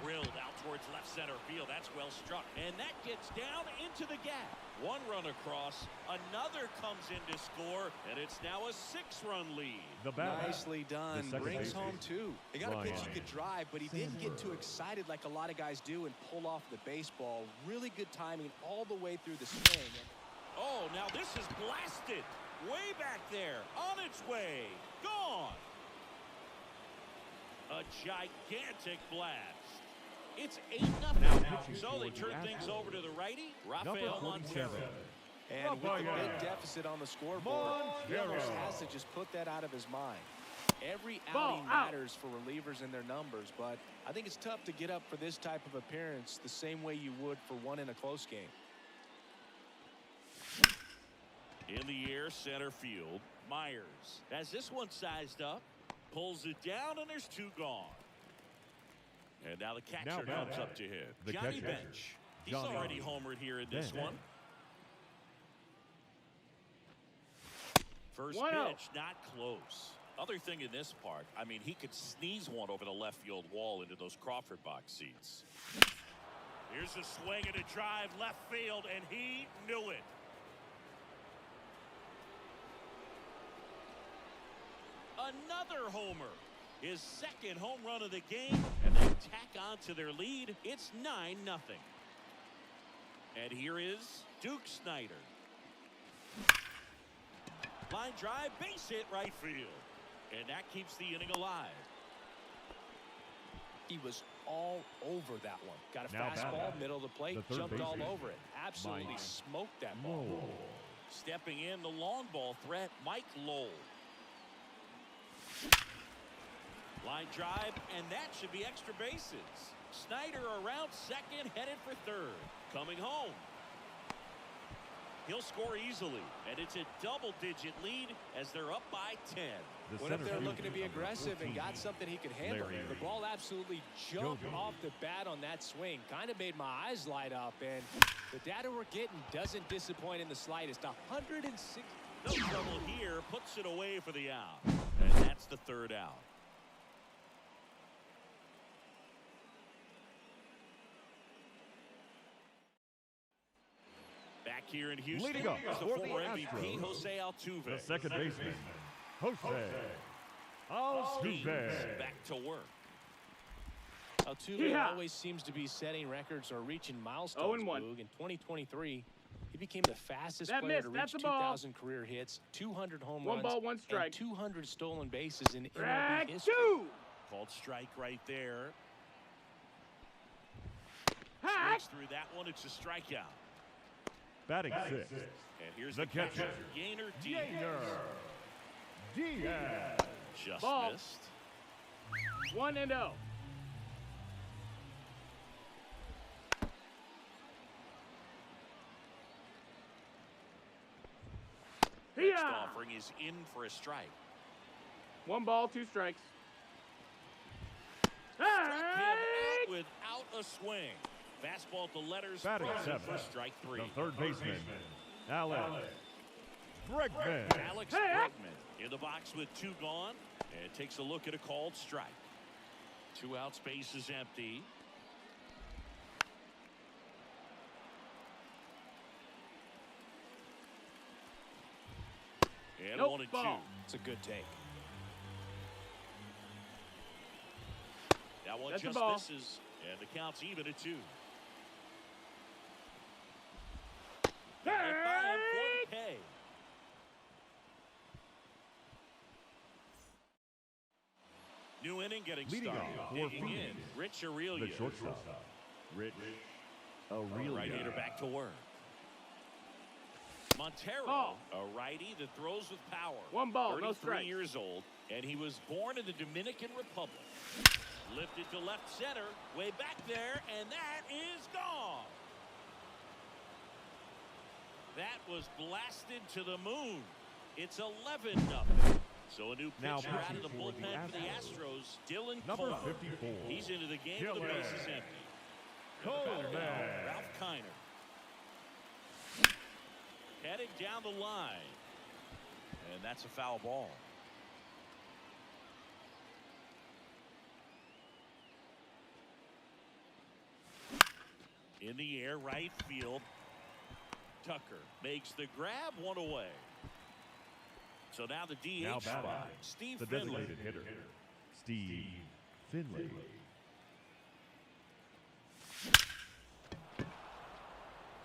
[SPEAKER 1] Drilled out towards left center field. That's well struck. And that gets down into the gap. One run across. Another comes in to score. And it's now a 6-run lead.
[SPEAKER 4] Nicely done. Brings home 2. He got a pitch he could drive, but he didn't get too excited like a lot of guys do and pull off the baseball. Really good timing all the way through the swing.
[SPEAKER 1] Oh, now this is blasted. Way back there. On its way. Gone. A gigantic blast. It's 8-0. So they turn things over to the righty, Rafael Montero.
[SPEAKER 4] And with the big deficit on the scoreboard, he almost has to just put that out of his mind. Every outing matters for relievers and their numbers, but I think it's tough to get up for this type of appearance the same way you would for one in a close game.
[SPEAKER 1] In the air, center field, Myers has this one sized up, pulls it down, and there's 2 gone. And now the catcher comes up to hit. Johnny Bench. He's already homered here in this one. First pitch, not close. Other thing in this part, I mean, he could sneeze one over the left field wall into those Crawford box seats. Here's a swing and a drive left field, and he knew it. Another homer. His second home run of the game, and they tack on to their lead. It's 9-0. And here is Duke Snider. Line drive, base hit right field. And that keeps the inning alive.
[SPEAKER 4] He was all over that one. Got a fastball, middle of the plate, jumped all over it. Absolutely smoked that ball.
[SPEAKER 1] Stepping in, the long ball threat, Mike Lowell. Line drive, and that should be extra bases. Snider around second, headed for third. Coming home. He'll score easily, and it's a double-digit lead as they're up by 10.
[SPEAKER 4] What if they're looking to be aggressive and got something he could handle? The ball absolutely jumped off the bat on that swing. Kind of made my eyes light up, and the data we're getting doesn't disappoint in the slightest. 106.
[SPEAKER 1] No trouble here, puts it away for the out. And that's the 3rd out. Back here in Houston,
[SPEAKER 2] leading up
[SPEAKER 1] the
[SPEAKER 2] for
[SPEAKER 1] former
[SPEAKER 2] the
[SPEAKER 1] MVP,
[SPEAKER 2] Astros,
[SPEAKER 1] Jose Altuve.
[SPEAKER 2] the second baseman, Jose Altuve.
[SPEAKER 1] Back to work.
[SPEAKER 4] Altuve always seems to be setting records or reaching milestones. Boog. In 2023, he became the fastest player to reach 2,000 career hits, 200 home runs, and 200 stolen bases in MLB history.
[SPEAKER 1] Called strike right there. Swings through that one. It's a strikeout.
[SPEAKER 2] Batting 6th.
[SPEAKER 1] And here's
[SPEAKER 2] the catcher,
[SPEAKER 1] Yainer
[SPEAKER 2] Diaz.
[SPEAKER 1] Just missed.
[SPEAKER 3] 1-0.
[SPEAKER 1] Next offering is in for a strike.
[SPEAKER 3] 1 ball, 2 strikes.
[SPEAKER 1] Struck him out without a swing. Fastball to letters
[SPEAKER 2] Batting
[SPEAKER 1] frozen
[SPEAKER 2] 7th.
[SPEAKER 1] for strike 3.
[SPEAKER 2] The third baseman, Alex Bregman.
[SPEAKER 1] Alex Bregman in the box with 2 gone, and takes a look at a called strike. 2 out, space is empty. And 1-2.
[SPEAKER 4] It's a good take.
[SPEAKER 1] That one
[SPEAKER 3] That's
[SPEAKER 1] just misses, and the count's even at 2. Pay. New inning getting
[SPEAKER 2] Leading
[SPEAKER 1] started.
[SPEAKER 2] off for
[SPEAKER 1] Digging
[SPEAKER 2] Phoenix,
[SPEAKER 1] in, Rich Aurelius.
[SPEAKER 2] the shortstop, Rich Aurelius.
[SPEAKER 1] Right-hander back to work. Montero, a righty that throws with power.
[SPEAKER 3] 1 ball, no
[SPEAKER 1] 33
[SPEAKER 3] strike.
[SPEAKER 1] years old, and he was born in the Dominican Republic. Lifted to left center, way back there, and that is gone. That was blasted to the moon. It's 11-0. So a new pitcher out of the bullpen for the Astros, Dylan
[SPEAKER 2] number
[SPEAKER 1] Cole.
[SPEAKER 2] 54.
[SPEAKER 1] He's into the game with the bases empty. Ralph Kiner. Heading down the line. And that's a foul ball. In the air, right field. Tucker makes the grab, one away. So now the DH spot, Steve
[SPEAKER 2] the
[SPEAKER 1] Finley.
[SPEAKER 2] designated hitter, Steve Finley.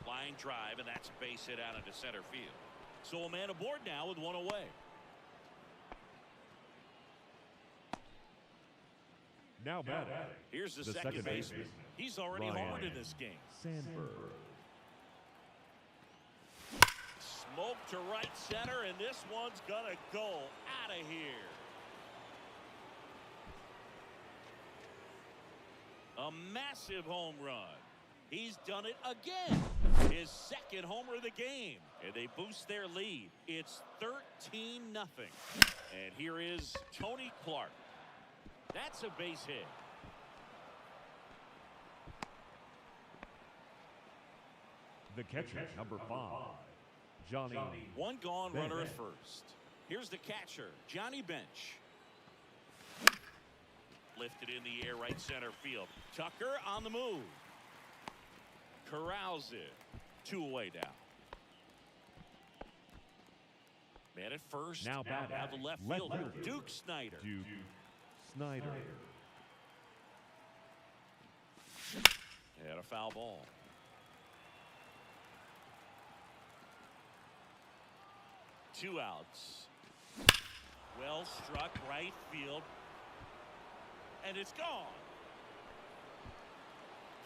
[SPEAKER 1] Line drive, and that's a base hit out into center field. So a man aboard now with one away.
[SPEAKER 2] Now batting.
[SPEAKER 1] Here's the second baseman. He's already homered in this game.
[SPEAKER 2] Sandberg.
[SPEAKER 1] Smoke to right center, and this one's gonna go out of here. A massive home run. He's done it again. His second homer of the game. And they boost their lead. It's 13-0. And here is Tony Clark. That's a base hit.
[SPEAKER 2] The catcher, number 5, Johnny.
[SPEAKER 1] One gone,
[SPEAKER 2] Bench.
[SPEAKER 1] runner at first. Here's the catcher, Johnny Bench. Lifted in the air, right center field. Tucker on the move. Corrals it. 2 away now. Man at first.
[SPEAKER 2] Now batting.
[SPEAKER 1] Now the left fielder, Duke Snyder.
[SPEAKER 2] Duke Snyder.
[SPEAKER 1] And a foul ball. Two outs. Well struck, right field. And it's gone.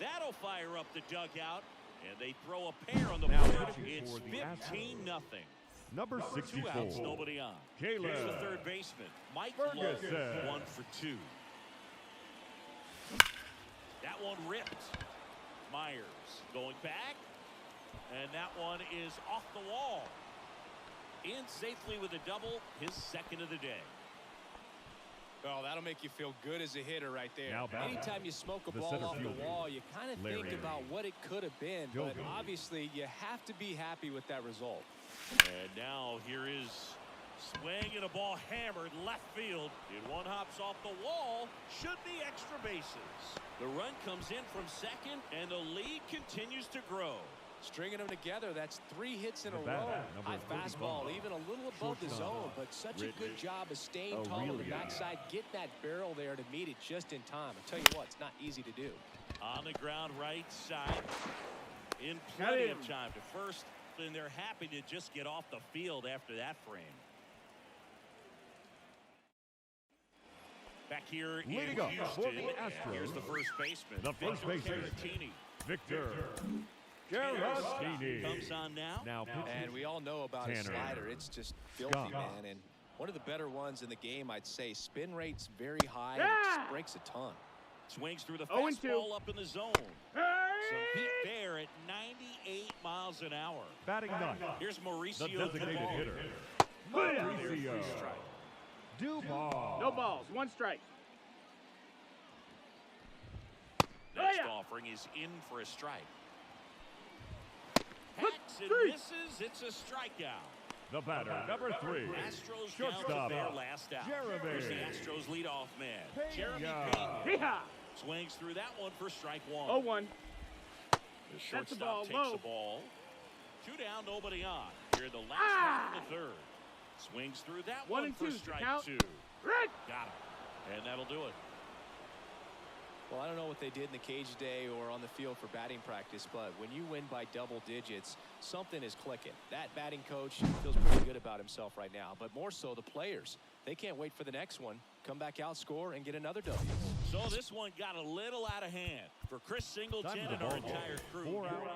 [SPEAKER 1] That'll fire up the dugout. And they throw a pair on the board. It's 15-0.
[SPEAKER 2] Number 64.
[SPEAKER 1] 2 outs, nobody on.
[SPEAKER 2] Caleb
[SPEAKER 1] Here's the third baseman, Mike
[SPEAKER 2] Ferguson.
[SPEAKER 1] Lowe. 1 for 2. That one ripped. Myers going back. And that one is off the wall. In safely with a double, his second of the day.
[SPEAKER 4] Oh, that'll make you feel good as a hitter right there.
[SPEAKER 2] Now batting.
[SPEAKER 4] Anytime you smoke a
[SPEAKER 2] The
[SPEAKER 4] ball
[SPEAKER 2] center
[SPEAKER 4] off the
[SPEAKER 2] fielder,
[SPEAKER 4] wall, you kind of think
[SPEAKER 2] Larry.
[SPEAKER 4] about what it could have been. But
[SPEAKER 2] Gilby.
[SPEAKER 4] obviously, you have to be happy with that result.
[SPEAKER 1] And now here is swing and a ball hammered left field. And one hops off the wall. Should be extra bases. The run comes in from second, and the lead continues to grow.
[SPEAKER 4] Stringing them together, that's 3 hits in
[SPEAKER 2] The
[SPEAKER 4] a
[SPEAKER 2] bat,
[SPEAKER 4] row.
[SPEAKER 2] number
[SPEAKER 4] High fastball,
[SPEAKER 2] 35.
[SPEAKER 4] even a little above the
[SPEAKER 2] Shortstop.
[SPEAKER 4] zone, but such a good job of staying tall on the
[SPEAKER 2] Aurelia.
[SPEAKER 4] backside, getting that barrel there to meet it just in time. I tell you what, it's not easy to do.
[SPEAKER 1] On the ground right side. In
[SPEAKER 3] Got
[SPEAKER 1] plenty
[SPEAKER 3] him.
[SPEAKER 1] of time to first, and they're happy to just get off the field after that frame. Back here in
[SPEAKER 2] Leading up for
[SPEAKER 1] Houston,
[SPEAKER 2] the Astros,
[SPEAKER 1] here's the first baseman,
[SPEAKER 2] the first
[SPEAKER 1] Victor
[SPEAKER 2] baseman,
[SPEAKER 1] Caratini.
[SPEAKER 2] Victor
[SPEAKER 1] Caratini
[SPEAKER 2] Caratini.
[SPEAKER 1] comes on now.
[SPEAKER 2] Now
[SPEAKER 4] And
[SPEAKER 2] pitching.
[SPEAKER 4] we all know about his
[SPEAKER 2] Tanner.
[SPEAKER 4] slider. It's just filthy,
[SPEAKER 2] Scott.
[SPEAKER 4] man. And one of the better ones in the game, I'd say. Spin rate's very high and
[SPEAKER 3] Yeah.
[SPEAKER 4] just breaks a ton.
[SPEAKER 1] Swings through the
[SPEAKER 3] 0-2.
[SPEAKER 1] fastball up in the zone. Some heat there at 98 miles an hour.
[SPEAKER 2] Batting 9.
[SPEAKER 1] Here's
[SPEAKER 2] The
[SPEAKER 1] Mauricio
[SPEAKER 2] designated
[SPEAKER 1] Duvall.
[SPEAKER 2] hitter,
[SPEAKER 3] Booyah.
[SPEAKER 2] Mauricio Duvall.
[SPEAKER 3] No balls, 1 strike.
[SPEAKER 1] Next
[SPEAKER 3] Booyah.
[SPEAKER 1] offering is in for a strike.
[SPEAKER 3] Look,
[SPEAKER 1] Hacks and
[SPEAKER 3] three.
[SPEAKER 1] misses. It's a strikeout.
[SPEAKER 2] The batter, number 3,
[SPEAKER 1] Astros down to
[SPEAKER 2] shortstop,
[SPEAKER 1] their last out. Here's the
[SPEAKER 2] Jeremy.
[SPEAKER 1] Astros leadoff man,
[SPEAKER 2] Pena.
[SPEAKER 1] Jeremy Pena.
[SPEAKER 3] Hee-haw.
[SPEAKER 1] Swings through that one for strike 1.
[SPEAKER 3] 0-1.
[SPEAKER 1] The
[SPEAKER 3] That's
[SPEAKER 1] shortstop
[SPEAKER 3] the ball,
[SPEAKER 1] takes
[SPEAKER 3] low.
[SPEAKER 1] the ball. 2 down, nobody on. Here in the last half of the third. Swings through that
[SPEAKER 3] 1
[SPEAKER 1] one
[SPEAKER 3] and
[SPEAKER 1] for
[SPEAKER 3] 2,
[SPEAKER 1] strike
[SPEAKER 3] count.
[SPEAKER 1] 2.
[SPEAKER 3] Red.
[SPEAKER 1] Got him. And that'll do it.
[SPEAKER 4] Well, I don't know what they did in the cage today or on the field for batting practice, but when you win by double digits, something is clicking. That batting coach feels pretty good about himself right now, but more so the players. They can't wait for the next one. Come back out, score, and get another W.
[SPEAKER 1] So this one got a little out of hand for Chris Singleton
[SPEAKER 2] Time for
[SPEAKER 1] and
[SPEAKER 2] the
[SPEAKER 1] our
[SPEAKER 2] ball.
[SPEAKER 1] entire crew.
[SPEAKER 2] 4 hours.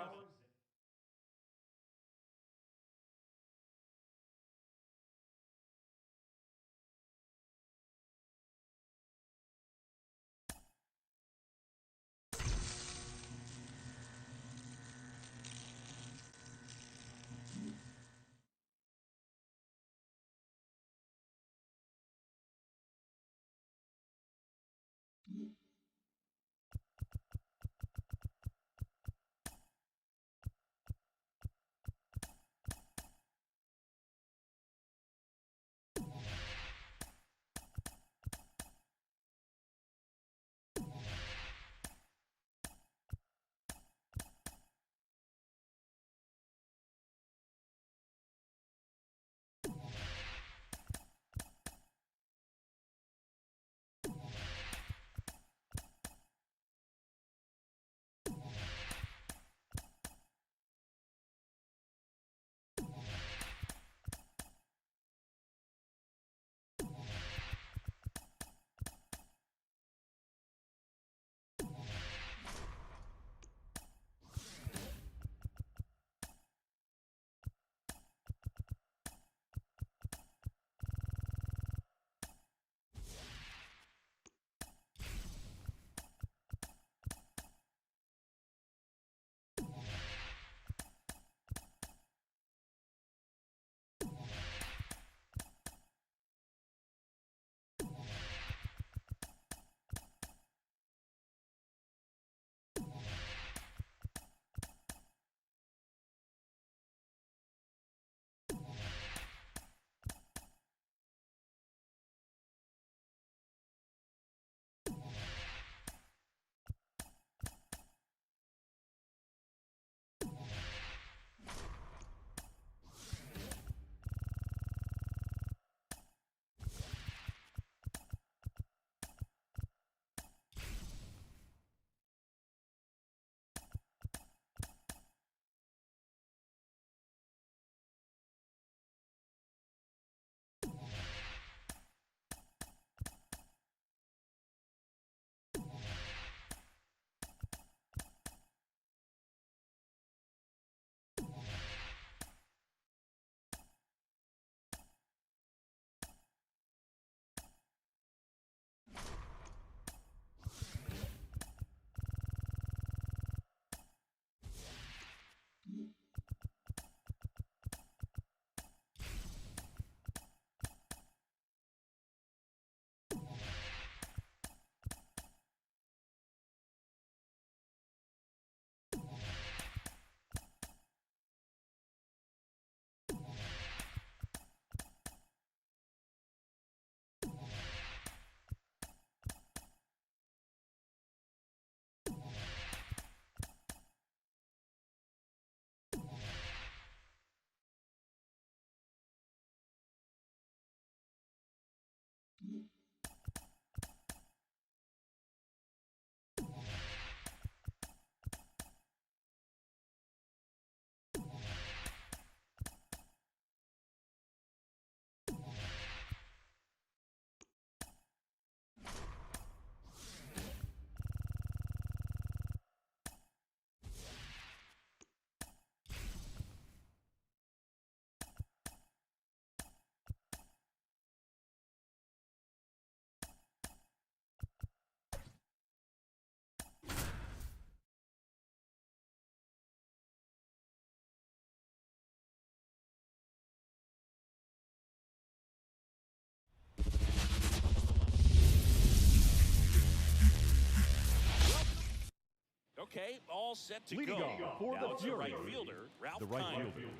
[SPEAKER 1] Okay, all set to
[SPEAKER 2] Leading
[SPEAKER 1] go.
[SPEAKER 2] off for
[SPEAKER 1] Now
[SPEAKER 2] the
[SPEAKER 1] it's the
[SPEAKER 2] Fury.
[SPEAKER 1] right fielder, Ralph
[SPEAKER 2] The right
[SPEAKER 1] Kiner.
[SPEAKER 2] fielder,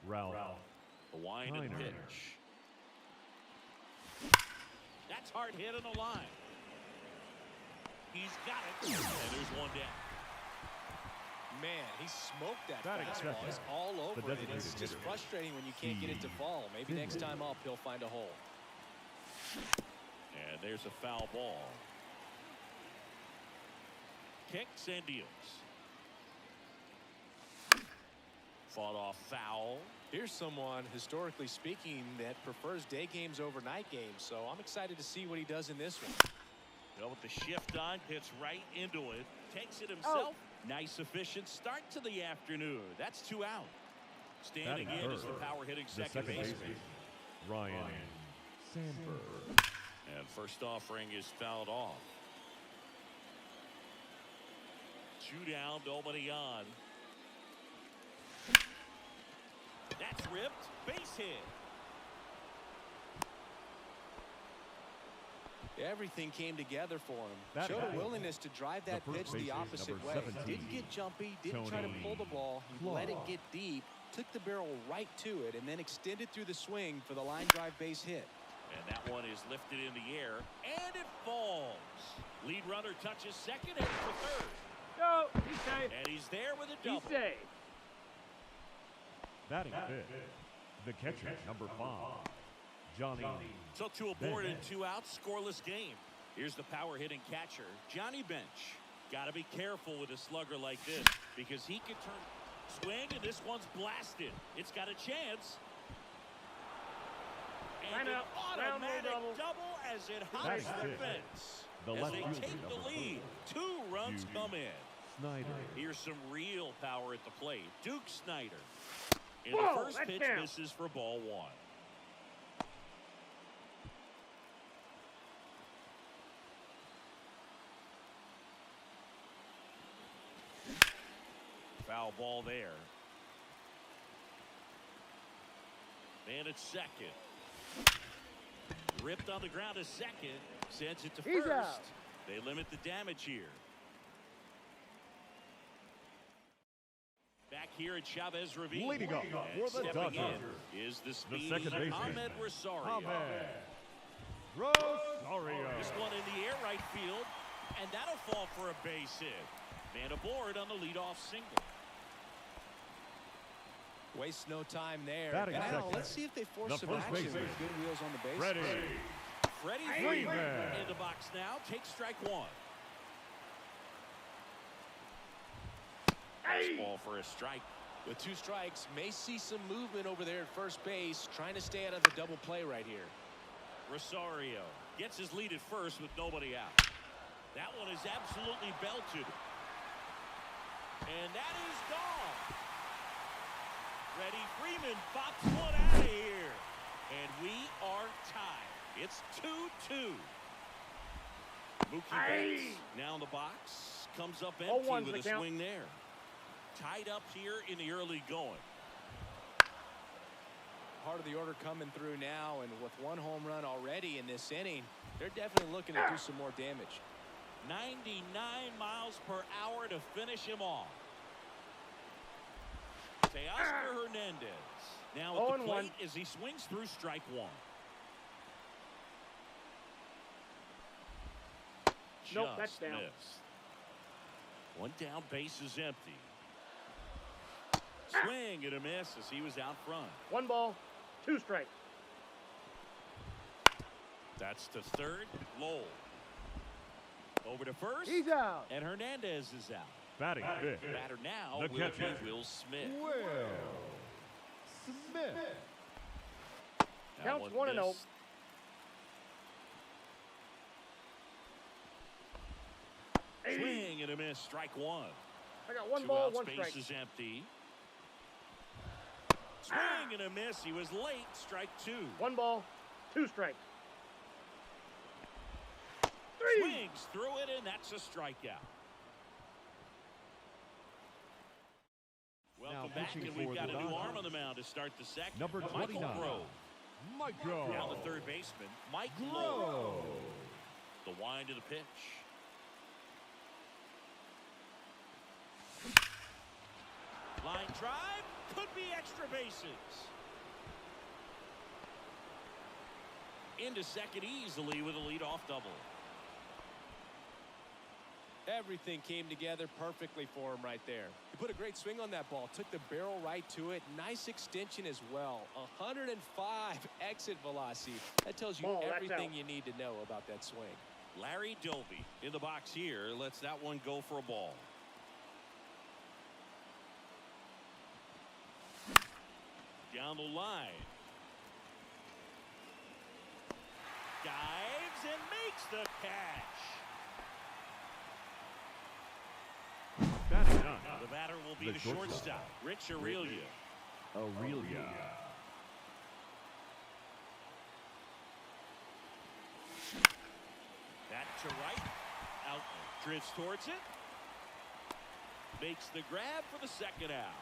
[SPEAKER 2] Ralph.
[SPEAKER 1] The wind of the
[SPEAKER 2] Kiner.
[SPEAKER 1] pitch. That's hard hit on the line. He's got it, and there's one down.
[SPEAKER 4] Man, he smoked that
[SPEAKER 2] Batting
[SPEAKER 4] fastball.
[SPEAKER 2] second.
[SPEAKER 4] He's all over
[SPEAKER 2] The
[SPEAKER 4] it. It's
[SPEAKER 2] designated
[SPEAKER 4] just
[SPEAKER 2] hitter.
[SPEAKER 4] frustrating when you can't get it to fall. Maybe next time up, he'll find a hole.
[SPEAKER 1] And there's a foul ball. Kicks and deals. Fought off foul.
[SPEAKER 4] Here's someone, historically speaking, that prefers day games over night games. So I'm excited to see what he does in this one.
[SPEAKER 1] Well, with the shift on, hits right into it. Takes it himself. Nice, efficient start to the afternoon. That's 2 out. Standing
[SPEAKER 2] Batting
[SPEAKER 1] in
[SPEAKER 2] third,
[SPEAKER 1] is the power-hitting
[SPEAKER 2] the
[SPEAKER 1] second baseman.
[SPEAKER 2] Ryan Sandberg.
[SPEAKER 1] And first offering is fouled off. 2 down, nobody on. That's ripped. Base hit.
[SPEAKER 4] Everything came together for him.
[SPEAKER 2] Batting
[SPEAKER 4] Showed a
[SPEAKER 2] fifth.
[SPEAKER 4] willingness to drive that
[SPEAKER 2] The first
[SPEAKER 4] pitch the
[SPEAKER 2] baseman,
[SPEAKER 4] opposite
[SPEAKER 2] number
[SPEAKER 4] way.
[SPEAKER 2] 17,
[SPEAKER 4] Didn't get jumpy, didn't try to
[SPEAKER 2] Tony
[SPEAKER 4] pull the ball. He
[SPEAKER 2] Claw.
[SPEAKER 4] let it get deep, took the barrel right to it, and then extended through the swing for the line drive base hit.
[SPEAKER 1] And that one is lifted in the air, and it falls. Lead runner touches second, and for third.
[SPEAKER 3] Go. He's safe.
[SPEAKER 1] And he's there with a
[SPEAKER 3] He's
[SPEAKER 1] double.
[SPEAKER 3] safe.
[SPEAKER 2] Batting fifth, the catcher, number 5, Johnny.
[SPEAKER 1] So 2 aboard and 2 out, scoreless game. Here's the power-hitting catcher, Johnny Bench. Got to be careful with a slugger like this because he can turn swing, and this one's blasted. It's got a chance. And an
[SPEAKER 3] Timeout.
[SPEAKER 1] automatic
[SPEAKER 3] Round rule
[SPEAKER 1] double as it hops
[SPEAKER 2] Batting
[SPEAKER 1] the
[SPEAKER 2] sixth,
[SPEAKER 1] fence.
[SPEAKER 2] the
[SPEAKER 1] As
[SPEAKER 2] left
[SPEAKER 1] they
[SPEAKER 2] fielder,
[SPEAKER 1] take the
[SPEAKER 2] number
[SPEAKER 1] lead,
[SPEAKER 2] 4,
[SPEAKER 1] 2 runs
[SPEAKER 2] Duke
[SPEAKER 1] come in.
[SPEAKER 2] Snyder.
[SPEAKER 1] Here's some real power at the plate. Duke Snyder. And
[SPEAKER 3] Whoa,
[SPEAKER 1] the first
[SPEAKER 3] that
[SPEAKER 1] pitch
[SPEAKER 3] counts.
[SPEAKER 1] misses for ball 1. Foul ball there. And it's second. Ripped on the ground to second. Sends it to
[SPEAKER 3] He's
[SPEAKER 1] first.
[SPEAKER 3] out.
[SPEAKER 1] They limit the damage here. Back here at Chavez Ravine.
[SPEAKER 2] Leading off
[SPEAKER 1] And
[SPEAKER 2] for the
[SPEAKER 1] stepping
[SPEAKER 2] Dodgers,
[SPEAKER 1] in is the
[SPEAKER 2] the
[SPEAKER 1] speedy
[SPEAKER 2] second baseman,
[SPEAKER 1] Ahmed Rosario.
[SPEAKER 2] Rosario.
[SPEAKER 1] This one in the air right field, and that'll fall for a base hit. Man aboard on the leadoff single.
[SPEAKER 4] Waste no time there.
[SPEAKER 2] Batting
[SPEAKER 4] Now,
[SPEAKER 2] second,
[SPEAKER 4] let's see if they force
[SPEAKER 2] the
[SPEAKER 4] some
[SPEAKER 2] first
[SPEAKER 4] action
[SPEAKER 2] baseman,
[SPEAKER 4] with good wheels on the base.
[SPEAKER 1] Freddie
[SPEAKER 2] Freeman.
[SPEAKER 1] Freeman in the box now. Takes strike 1. Ball for a strike.
[SPEAKER 4] With 2 strikes, may see some movement over there at first base, trying to stay out of the double play right here.
[SPEAKER 1] Rosario gets his lead at first with nobody out. That one is absolutely belted. And that is gone. Freddie Freeman pops one out of here. And we are tied. It's 2-2. Mookie Betts now in the box. Comes up empty
[SPEAKER 3] 0-1's
[SPEAKER 1] with
[SPEAKER 3] the
[SPEAKER 1] a
[SPEAKER 3] count.
[SPEAKER 1] swing there. Tied up here in the early going.
[SPEAKER 4] Part of the order coming through now, and with 1 home run already in this inning, they're definitely looking to do some more damage.
[SPEAKER 1] 99 miles per hour to finish him off. Teoscar Hernandez now at the
[SPEAKER 3] 0-1.
[SPEAKER 1] plate as he swings through strike 1.
[SPEAKER 3] Nope,
[SPEAKER 1] Just
[SPEAKER 3] that's down.
[SPEAKER 1] missed. 1 down, base is empty. Swing and a miss as he was out front.
[SPEAKER 3] 1 ball, 2 strikes.
[SPEAKER 1] That's to third. Lowell. Over to first.
[SPEAKER 3] He's out.
[SPEAKER 1] And Hernandez is out.
[SPEAKER 2] Batting fifth,
[SPEAKER 1] Batter now
[SPEAKER 2] the
[SPEAKER 1] will
[SPEAKER 2] catcher,
[SPEAKER 1] be Will Smith.
[SPEAKER 2] Will Smith.
[SPEAKER 1] That
[SPEAKER 3] Counts
[SPEAKER 1] one
[SPEAKER 3] 1-0.
[SPEAKER 1] missed. Swing and a miss. Strike 1.
[SPEAKER 3] I got 1
[SPEAKER 1] 2
[SPEAKER 3] ball,
[SPEAKER 1] outs,
[SPEAKER 3] 1
[SPEAKER 1] base
[SPEAKER 3] strike.
[SPEAKER 1] is empty. Swing and a miss. He was late. Strike 2.
[SPEAKER 3] 1 ball, 2 strikes. 3.
[SPEAKER 1] Swings through it, and that's a strikeout. Welcome back,
[SPEAKER 2] pitching
[SPEAKER 1] and we've
[SPEAKER 2] for
[SPEAKER 1] got
[SPEAKER 2] the
[SPEAKER 1] a new
[SPEAKER 2] Dodgers,
[SPEAKER 1] arm on the mound to start the second.
[SPEAKER 2] number
[SPEAKER 1] Michael
[SPEAKER 2] 29,
[SPEAKER 1] Grove.
[SPEAKER 2] Michael
[SPEAKER 1] Now the third baseman, Mike Grove.
[SPEAKER 2] Grove.
[SPEAKER 1] The wind of the pitch. Line drive. Could be extra bases. Into second easily with a leadoff double.
[SPEAKER 4] Everything came together perfectly for him right there. He put a great swing on that ball. Took the barrel right to it. Nice extension as well. 105 exit velocity. That tells you everything you need to know about that swing.
[SPEAKER 1] Larry Doby in the box here. Lets that one go for a ball. Down the line. Dives and makes the catch. The batter will be the shortstop, Rich Aurelia. Back to right. Out. Drifts towards it. Makes the grab for the second out.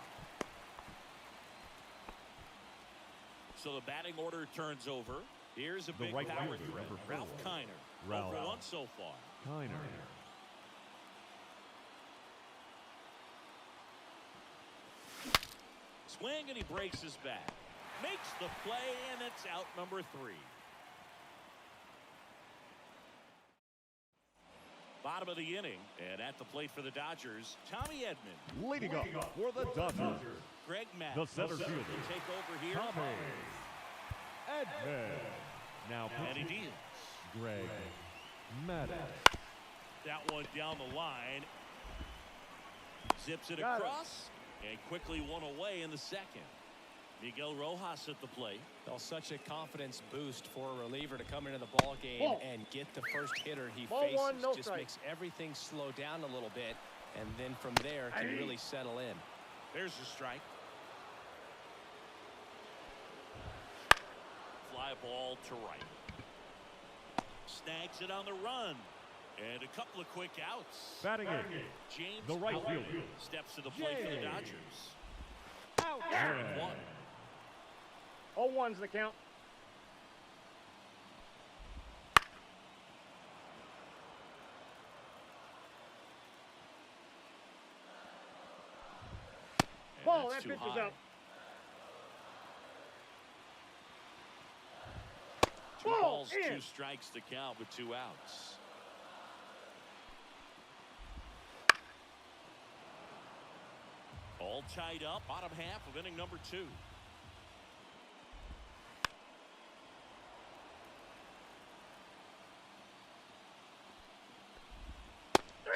[SPEAKER 1] So the batting order turns over. Here's a big power threat. Ralph Kiner. 0-for-1 so far. Swing and he breaks his bat. Makes the play and it's out number 3. Bottom of the inning and at the plate for the Dodgers, Tommy Edman.
[SPEAKER 2] Leading up for the Dodgers,
[SPEAKER 1] Greg Matt.
[SPEAKER 2] the center fielder.
[SPEAKER 1] Will take over here.
[SPEAKER 2] Tommy Edman. Now
[SPEAKER 1] Eddie Diaz.
[SPEAKER 2] Greg Maddox.
[SPEAKER 1] That one down the line. Zips it across and quickly one away in the second. Miguel Rojas at the plate.
[SPEAKER 4] Well, such a confidence boost for a reliever to come into the ball game and get the first hitter he
[SPEAKER 3] Ball
[SPEAKER 4] faces.
[SPEAKER 3] one, no
[SPEAKER 4] Just
[SPEAKER 3] strike.
[SPEAKER 4] makes everything slow down a little bit, and then from there can really settle in.
[SPEAKER 1] There's a strike. Fly ball to right. Snags it on the run. And a couple of quick outs.
[SPEAKER 2] Batting in,
[SPEAKER 1] James
[SPEAKER 2] the right
[SPEAKER 1] Outman
[SPEAKER 2] fielder.
[SPEAKER 1] steps to the plate for the Dodgers.
[SPEAKER 3] Out.
[SPEAKER 1] 1.
[SPEAKER 3] 0-1's the count. Ball, that pitch is out.
[SPEAKER 1] 2
[SPEAKER 3] Ball,
[SPEAKER 1] balls,
[SPEAKER 3] in.
[SPEAKER 1] 2 strikes to count with 2 outs. All tied up, bottom half of inning number 2.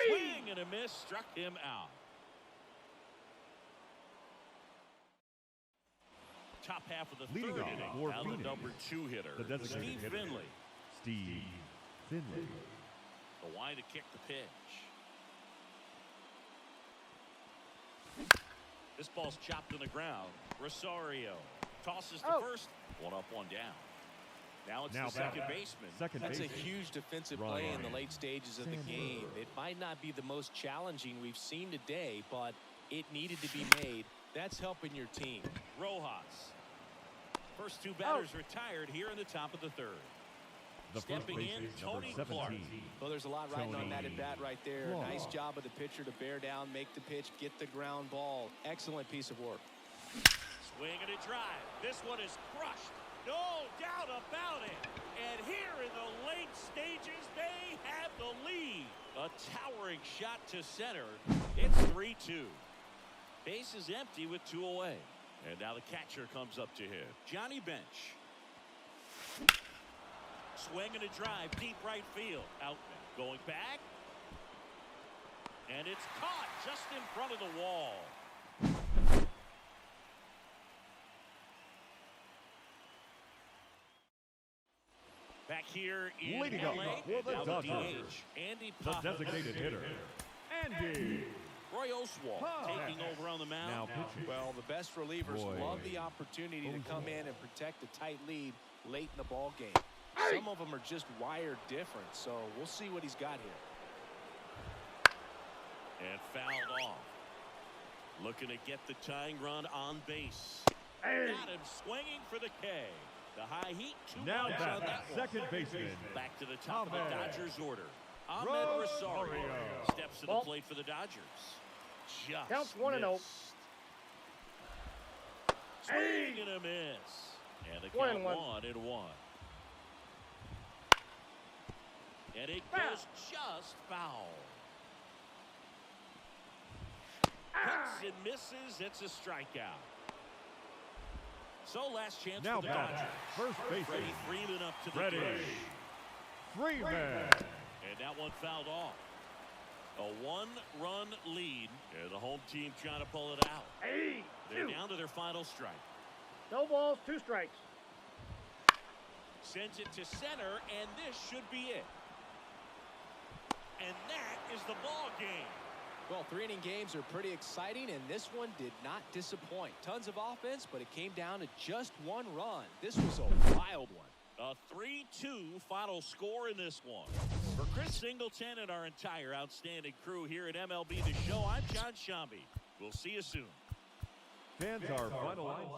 [SPEAKER 1] Swing and a miss, struck him out. Top half of the
[SPEAKER 2] Leading
[SPEAKER 1] third
[SPEAKER 2] off
[SPEAKER 1] inning.
[SPEAKER 2] for
[SPEAKER 1] Now the
[SPEAKER 2] Phoenix,
[SPEAKER 1] number 2 hitter,
[SPEAKER 2] the designated
[SPEAKER 1] Steve
[SPEAKER 2] hitter.
[SPEAKER 1] Finley.
[SPEAKER 2] Steve Finley.
[SPEAKER 1] The line to kick the pitch. This ball's chopped in the ground. Rosario tosses to first. 1 up, 1 down. Now it's the second baseman.
[SPEAKER 4] That's a huge defensive play in the late stages of the game. It might not be the most challenging we've seen today, but it needed to be made. That's helping your team.
[SPEAKER 1] Rojas. First 2 batters retired here in the top of the 3rd.
[SPEAKER 2] The
[SPEAKER 1] Stepping
[SPEAKER 2] first
[SPEAKER 1] in,
[SPEAKER 2] baseman, number
[SPEAKER 1] Tony
[SPEAKER 2] 17.
[SPEAKER 1] Clark.
[SPEAKER 4] Well, there's a lot riding on that
[SPEAKER 2] Tony
[SPEAKER 4] at bat right there.
[SPEAKER 2] Clark.
[SPEAKER 4] Nice job of the pitcher to bear down, make the pitch, get the ground ball. Excellent piece of work.
[SPEAKER 1] Swing and a drive. This one is crushed. No doubt about it. And here in the late stages, they have the lead. A towering shot to center. It's 3-2. Base is empty with 2 away. And now the catcher comes up to hit. Johnny Bench. Swing and a drive, deep right field. Outman going back. And it's caught just in front of the wall. Back here in
[SPEAKER 2] Leading
[SPEAKER 1] LA,
[SPEAKER 2] up for the
[SPEAKER 1] now
[SPEAKER 2] Dodgers,
[SPEAKER 1] DH, Andy
[SPEAKER 2] the
[SPEAKER 1] Paz.
[SPEAKER 2] designated hitter, Andy.
[SPEAKER 1] Roy Oswalt taking over on the mound.
[SPEAKER 2] Now pitching.
[SPEAKER 4] Well, the best relievers
[SPEAKER 2] Roy
[SPEAKER 4] love the opportunity to come in and protect a tight lead late in the ball game.
[SPEAKER 3] Hey!
[SPEAKER 4] Some of them are just wired different, so we'll see what he's got here.
[SPEAKER 1] And fouled off. Looking to get the tying run on base.
[SPEAKER 3] Hey!
[SPEAKER 1] Got him swinging for the K. The high heat, 2
[SPEAKER 2] Now
[SPEAKER 1] outs on that
[SPEAKER 2] back,
[SPEAKER 1] one.
[SPEAKER 2] second baseman,
[SPEAKER 1] Back to the top of the
[SPEAKER 2] Ahmed
[SPEAKER 1] Dodgers order. Ahmed Rosario
[SPEAKER 2] Rosario.
[SPEAKER 1] steps to the
[SPEAKER 3] Ball.
[SPEAKER 1] plate for the Dodgers. Just
[SPEAKER 3] Counts 1-0.
[SPEAKER 1] missed. Swing and a miss. And the count 1-1. And it goes just foul. Hits and misses. It's a strikeout. So last chance
[SPEAKER 2] Now
[SPEAKER 1] for the Dodgers.
[SPEAKER 2] First base.
[SPEAKER 1] Freddie Freeman up to the
[SPEAKER 2] Freddie
[SPEAKER 1] plate.
[SPEAKER 2] Freeman.
[SPEAKER 1] And that one fouled off. A 1-run lead. And the home team trying to pull it out. They're down to their final strike.
[SPEAKER 3] No balls, 2 strikes.
[SPEAKER 1] Sends it to center, and this should be it. And that is the ball game.
[SPEAKER 4] Well, 3-inning games are pretty exciting, and this one did not disappoint. Tons of offense, but it came down to just 1 run. This was a wild one.
[SPEAKER 1] A 3-2 final score in this one. For Chris Singleton and our entire outstanding crew here at MLB The Show, I'm John Shambi. We'll see you soon.
[SPEAKER 2] Fans are finalizing.